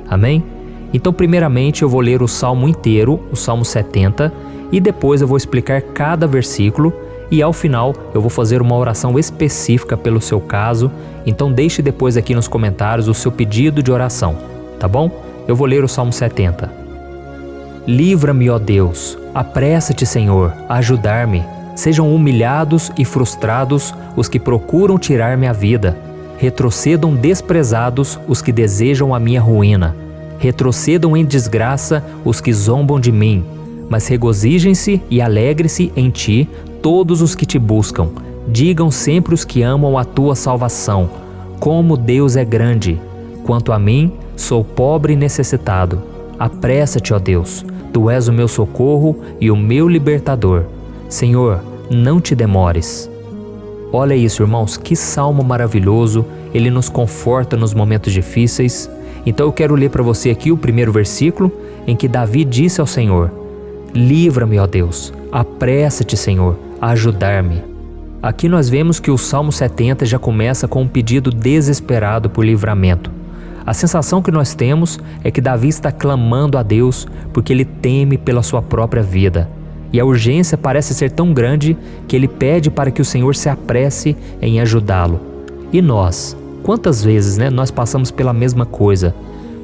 Amém? Então, primeiramente, eu vou ler o Salmo inteiro, o Salmo 70, e depois eu vou explicar cada versículo e ao final eu vou fazer uma oração específica pelo seu caso. Então deixe depois aqui nos comentários o seu pedido de oração, tá bom? Eu vou ler o Salmo 70. Livra-me, ó Deus, apressa-te, Senhor, a ajudar-me. Sejam humilhados e frustrados os que procuram tirar-me a vida. Retrocedam desprezados os que desejam a minha ruína. Retrocedam em desgraça os que zombam de mim. Mas regozijem-se e alegre-se em ti todos os que te buscam. Digam sempre os que amam a tua salvação: como Deus é grande! Quanto a mim, sou pobre e necessitado. Apressa-te, ó Deus, tu és o meu socorro e o meu libertador. Senhor, não te demores. Olha isso, irmãos, que salmo maravilhoso, ele nos conforta nos momentos difíceis. Então eu quero ler para você aqui o primeiro versículo, em que Davi disse ao Senhor: livra-me, ó Deus, apressa-te, Senhor, a ajudar-me. Aqui nós vemos que o Salmo 70 já começa com um pedido desesperado por livramento. A sensação que nós temos é que Davi está clamando a Deus porque ele teme pela sua própria vida. E a urgência parece ser tão grande que ele pede para que o Senhor se apresse em ajudá-lo. E nós? Quantas vezes nós passamos pela mesma coisa?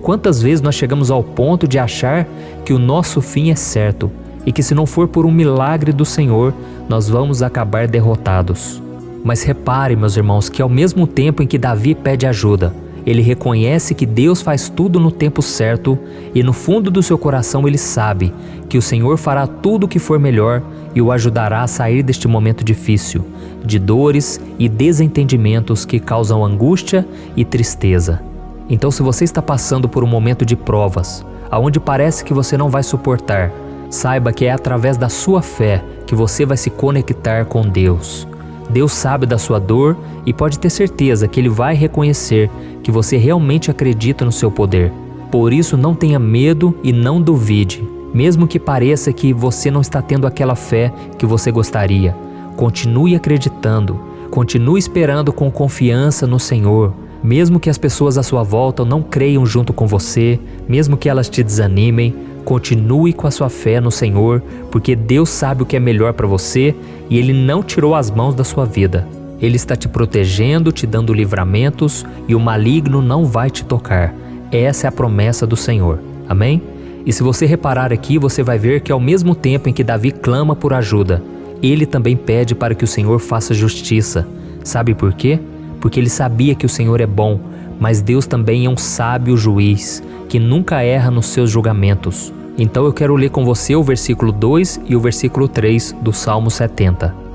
Quantas vezes nós chegamos ao ponto de achar que o nosso fim é certo e que se não for por um milagre do Senhor, nós vamos acabar derrotados? Mas repare, meus irmãos, que ao mesmo tempo em que Davi pede ajuda, ele reconhece que Deus faz tudo no tempo certo e no fundo do seu coração ele sabe que o Senhor fará tudo o que for melhor e o ajudará a sair deste momento difícil, de dores e desentendimentos que causam angústia e tristeza. Então, se você está passando por um momento de provas, aonde parece que você não vai suportar, saiba que é através da sua fé que você vai se conectar com Deus. Deus sabe da sua dor e pode ter certeza que Ele vai reconhecer que você realmente acredita no seu poder. Por isso, não tenha medo e não duvide, mesmo que pareça que você não está tendo aquela fé que você gostaria. Continue acreditando, continue esperando com confiança no Senhor. Mesmo que as pessoas à sua volta não creiam junto com você, mesmo que elas te desanimem, continue com a sua fé no Senhor, porque Deus sabe o que é melhor para você e Ele não tirou as mãos da sua vida. Ele está te protegendo, te dando livramentos e o maligno não vai te tocar. Essa é a promessa do Senhor. Amém? E se você reparar aqui, você vai ver que ao mesmo tempo em que Davi clama por ajuda, ele também pede para que o Senhor faça justiça. Sabe por quê? Porque ele sabia que o Senhor é bom, mas Deus também é um sábio juiz, que nunca erra nos seus julgamentos. Então eu quero ler com você o versículo 2 e o versículo 3 do Salmo 70.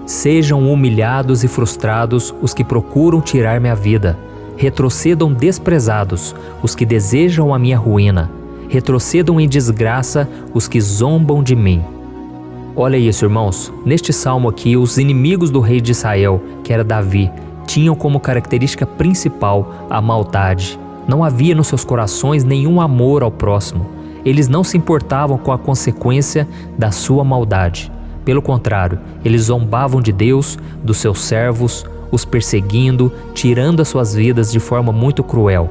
Sejam humilhados e frustrados os que procuram tirar-me a vida. Retrocedam desprezados os que desejam a minha ruína. Retrocedam em desgraça os que zombam de mim. Olha isso, irmãos. Neste salmo aqui, os inimigos do rei de Israel, que era Davi, tinham como característica principal a maldade. Não havia nos seus corações nenhum amor ao próximo. Eles não se importavam com a consequência da sua maldade. Pelo contrário, eles zombavam de Deus, dos seus servos, os perseguindo, tirando as suas vidas de forma muito cruel.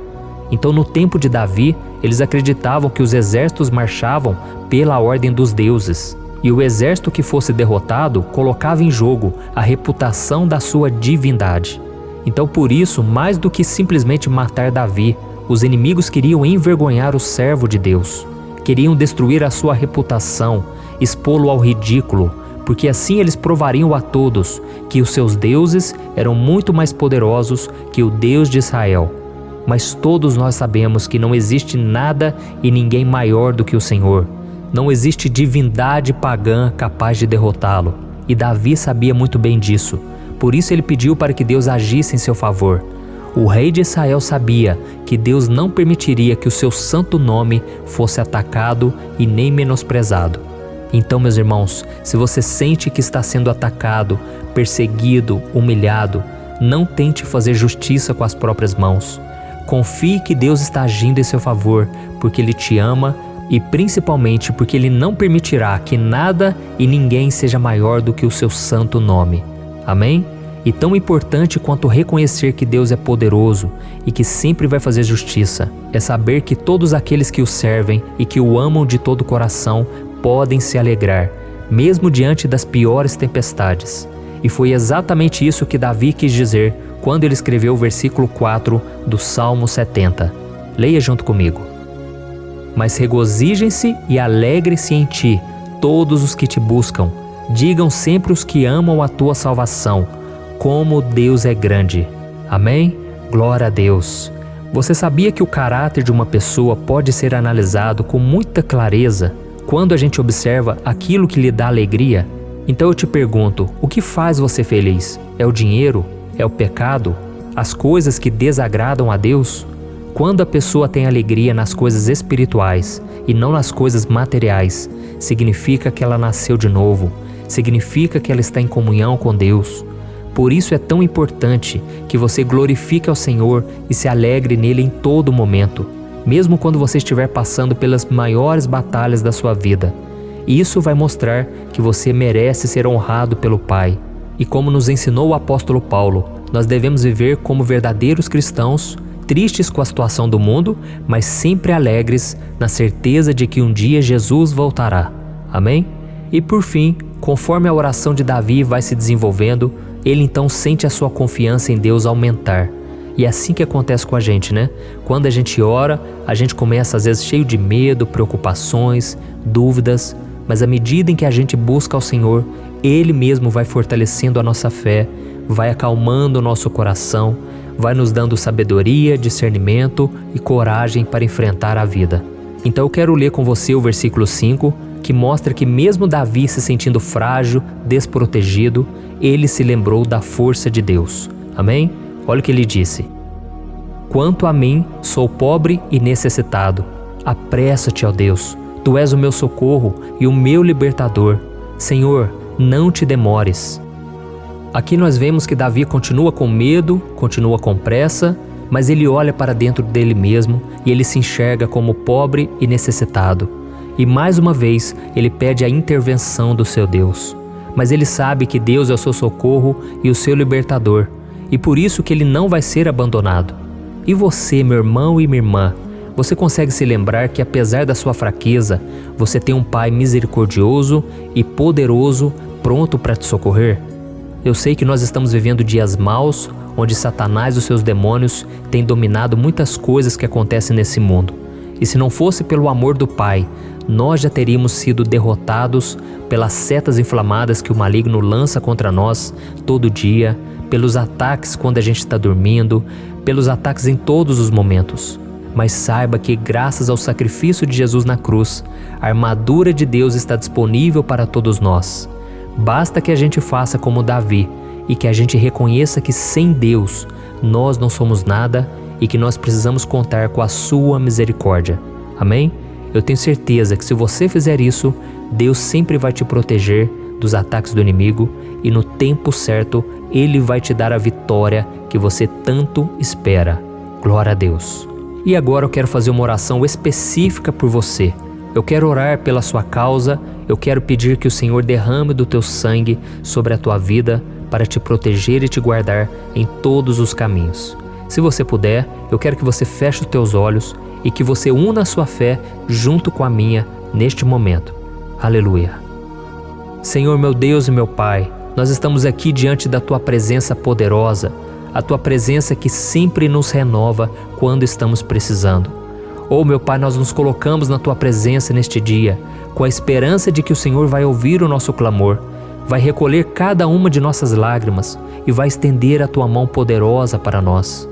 Então, no tempo de Davi, eles acreditavam que os exércitos marchavam pela ordem dos deuses. E o exército que fosse derrotado colocava em jogo a reputação da sua divindade. Então, por isso, mais do que simplesmente matar Davi, os inimigos queriam envergonhar o servo de Deus. Queriam destruir a sua reputação, expô-lo ao ridículo, porque assim eles provariam a todos que os seus deuses eram muito mais poderosos que o Deus de Israel. Mas todos nós sabemos que não existe nada e ninguém maior do que o Senhor. Não existe divindade pagã capaz de derrotá-lo. E Davi sabia muito bem disso. Por isso ele pediu para que Deus agisse em seu favor. O rei de Israel sabia que Deus não permitiria que o seu santo nome fosse atacado e nem menosprezado. Então, meus irmãos, se você sente que está sendo atacado, perseguido, humilhado, não tente fazer justiça com as próprias mãos. Confie que Deus está agindo em seu favor, porque Ele te ama e principalmente porque Ele não permitirá que nada e ninguém seja maior do que o seu santo nome. Amém? E tão importante quanto reconhecer que Deus é poderoso e que sempre vai fazer justiça, é saber que todos aqueles que o servem e que o amam de todo o coração podem se alegrar, mesmo diante das piores tempestades. E foi exatamente isso que Davi quis dizer quando ele escreveu o versículo 4 do Salmo 70. Leia junto comigo. Mas regozijem-se e alegrem-se em ti, todos os que te buscam. Digam sempre os que amam a tua salvação, como Deus é grande. Amém? Glória a Deus. Você sabia que o caráter de uma pessoa pode ser analisado com muita clareza quando a gente observa aquilo que lhe dá alegria? Então eu te pergunto, o que faz você feliz? É o dinheiro? É o pecado? As coisas que desagradam a Deus? Quando a pessoa tem alegria nas coisas espirituais e não nas coisas materiais, significa que ela nasceu de novo, significa que ela está em comunhão com Deus. Por isso é tão importante que você glorifique ao Senhor e se alegre nele em todo momento, mesmo quando você estiver passando pelas maiores batalhas da sua vida. Isso vai mostrar que você merece ser honrado pelo Pai. E como nos ensinou o apóstolo Paulo, nós devemos viver como verdadeiros cristãos, tristes com a situação do mundo, mas sempre alegres na certeza de que um dia Jesus voltará. Amém? E por fim, conforme a oração de Davi vai se desenvolvendo, ele então sente a sua confiança em Deus aumentar. E é assim que acontece com a gente, né? Quando a gente ora, a gente começa às vezes cheio de medo, preocupações, dúvidas, mas à medida em que a gente busca ao Senhor, Ele mesmo vai fortalecendo a nossa fé, vai acalmando o nosso coração, vai nos dando sabedoria, discernimento e coragem para enfrentar a vida. Então eu quero ler com você o versículo 5, que mostra que mesmo Davi se sentindo frágil, desprotegido, ele se lembrou da força de Deus. Amém? Olha o que ele disse. Quanto a mim, sou pobre e necessitado. Apressa-te, ó Deus. Tu és o meu socorro e o meu libertador. Senhor, não te demores. Aqui nós vemos que Davi continua com medo, continua com pressa, mas ele olha para dentro dele mesmo e ele se enxerga como pobre e necessitado. E mais uma vez, ele pede a intervenção do seu Deus. Mas ele sabe que Deus é o seu socorro e o seu libertador, e por isso que ele não vai ser abandonado. E você, meu irmão e minha irmã, você consegue se lembrar que apesar da sua fraqueza, você tem um Pai misericordioso e poderoso pronto para te socorrer? Eu sei que nós estamos vivendo dias maus, onde Satanás e os seus demônios têm dominado muitas coisas que acontecem nesse mundo. E se não fosse pelo amor do Pai, nós já teríamos sido derrotados pelas setas inflamadas que o maligno lança contra nós todo dia, pelos ataques quando a gente está dormindo, pelos ataques em todos os momentos. Mas saiba que graças ao sacrifício de Jesus na cruz, a armadura de Deus está disponível para todos nós. Basta que a gente faça como Davi e que a gente reconheça que sem Deus nós não somos nada e que nós precisamos contar com a sua misericórdia. Amém? Eu tenho certeza que se você fizer isso, Deus sempre vai te proteger dos ataques do inimigo e no tempo certo Ele vai te dar a vitória que você tanto espera. Glória a Deus. E agora eu quero fazer uma oração específica por você. Eu quero orar pela sua causa, eu quero pedir que o Senhor derrame do teu sangue sobre a tua vida para te proteger e te guardar em todos os caminhos. Se você puder, eu quero que você feche os teus olhos e que você una a sua fé junto com a minha neste momento. Aleluia. Senhor, meu Deus e meu Pai, nós estamos aqui diante da Tua presença poderosa, a Tua presença que sempre nos renova quando estamos precisando. Oh, meu Pai, nós nos colocamos na Tua presença neste dia, com a esperança de que o Senhor vai ouvir o nosso clamor, vai recolher cada uma de nossas lágrimas e vai estender a Tua mão poderosa para nós.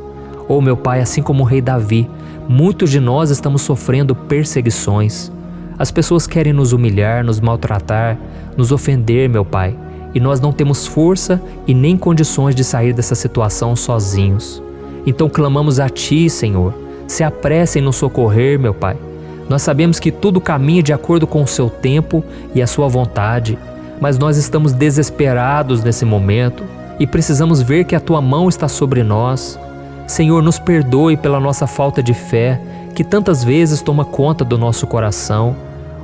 Oh, meu Pai, assim como o rei Davi, muitos de nós estamos sofrendo perseguições. As pessoas querem nos humilhar, nos maltratar, nos ofender, meu Pai, e nós não temos força e nem condições de sair dessa situação sozinhos. Então clamamos a Ti, Senhor, se apresse em nos socorrer, meu Pai. Nós sabemos que tudo caminha de acordo com o Seu tempo e a Sua vontade, mas nós estamos desesperados nesse momento e precisamos ver que a Tua mão está sobre nós. Senhor, nos perdoe pela nossa falta de fé, que tantas vezes toma conta do nosso coração.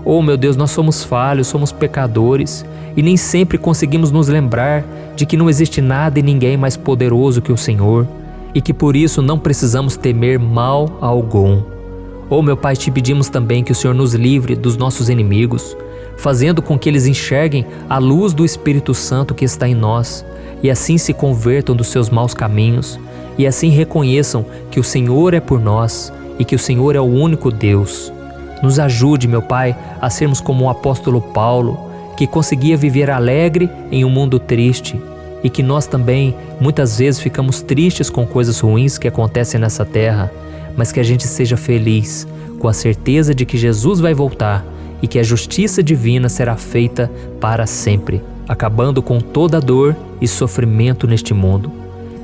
Oh, meu Deus, nós somos falhos, somos pecadores e nem sempre conseguimos nos lembrar de que não existe nada e ninguém mais poderoso que o Senhor e que por isso não precisamos temer mal algum. Oh, meu Pai, te pedimos também que o Senhor nos livre dos nossos inimigos, fazendo com que eles enxerguem a luz do Espírito Santo que está em nós e assim se convertam dos seus maus caminhos e assim reconheçam que o Senhor é por nós e que o Senhor é o único Deus. Nos ajude, meu Pai, a sermos como o apóstolo Paulo, que conseguia viver alegre em um mundo triste e que nós também muitas vezes ficamos tristes com coisas ruins que acontecem nessa terra, mas que a gente seja feliz com a certeza de que Jesus vai voltar e que a justiça divina será feita para sempre, acabando com toda dor e sofrimento neste mundo.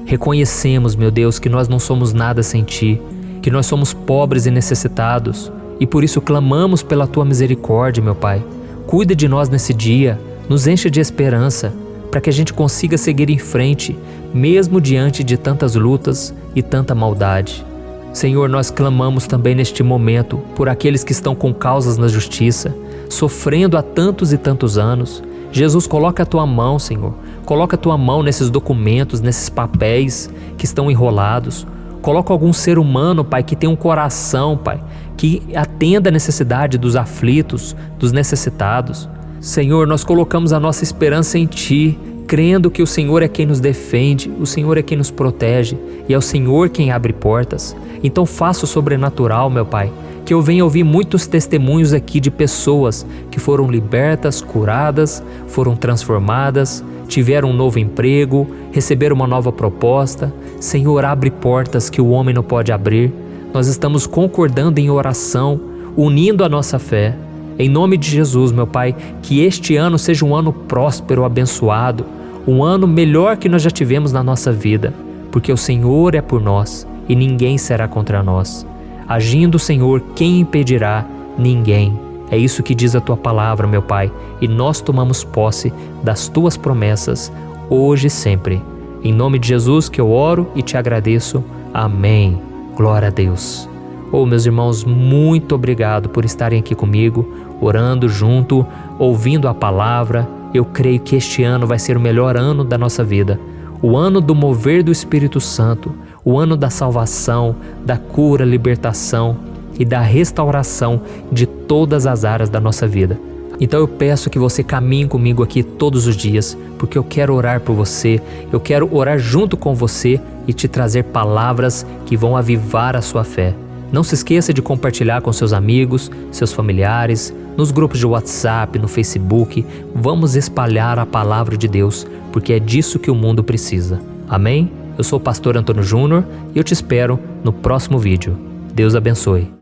Reconhecemos, meu Deus, que nós não somos nada sem Ti, que nós somos pobres e necessitados, e por isso clamamos pela Tua misericórdia, meu Pai. Cuida de nós nesse dia, nos enche de esperança, para que a gente consiga seguir em frente, mesmo diante de tantas lutas e tanta maldade. Senhor, nós clamamos também neste momento por aqueles que estão com causas na justiça, sofrendo há tantos e tantos anos. Jesus, coloca a Tua mão, Senhor. Coloca a Tua mão nesses documentos, nesses papéis que estão enrolados. Coloca algum ser humano, Pai, que tem um coração, Pai, que atenda a necessidade dos aflitos, dos necessitados. Senhor, nós colocamos a nossa esperança em Ti, crendo que o Senhor é quem nos defende, o Senhor é quem nos protege e é o Senhor quem abre portas. Então faça o sobrenatural, meu Pai, que eu venha ouvir muitos testemunhos aqui de pessoas que foram libertas, curadas, foram transformadas, tiveram um novo emprego, receberam uma nova proposta. Senhor, abre portas que o homem não pode abrir. Nós estamos concordando em oração, unindo a nossa fé. Em nome de Jesus, meu Pai, que este ano seja um ano próspero, abençoado, um ano melhor que nós já tivemos na nossa vida, porque o Senhor é por nós e ninguém será contra nós. Agindo o Senhor, quem impedirá? Ninguém. É isso que diz a Tua palavra, meu Pai, e nós tomamos posse das Tuas promessas, hoje e sempre. Em nome de Jesus que eu oro e te agradeço. Amém. Glória a Deus. Oh, meus irmãos, muito obrigado por estarem aqui comigo, orando junto, ouvindo a palavra. Eu creio que este ano vai ser o melhor ano da nossa vida. O ano do mover do Espírito Santo, o ano da salvação, da cura, libertação e da restauração de todas as áreas da nossa vida. Então eu peço que você caminhe comigo aqui todos os dias, porque eu quero orar por você, eu quero orar junto com você e te trazer palavras que vão avivar a sua fé. Não se esqueça de compartilhar com seus amigos, seus familiares, nos grupos de WhatsApp, no Facebook. Vamos espalhar a palavra de Deus, porque é disso que o mundo precisa. Amém? Eu sou o pastor Antônio Júnior e eu te espero no próximo vídeo. Deus abençoe.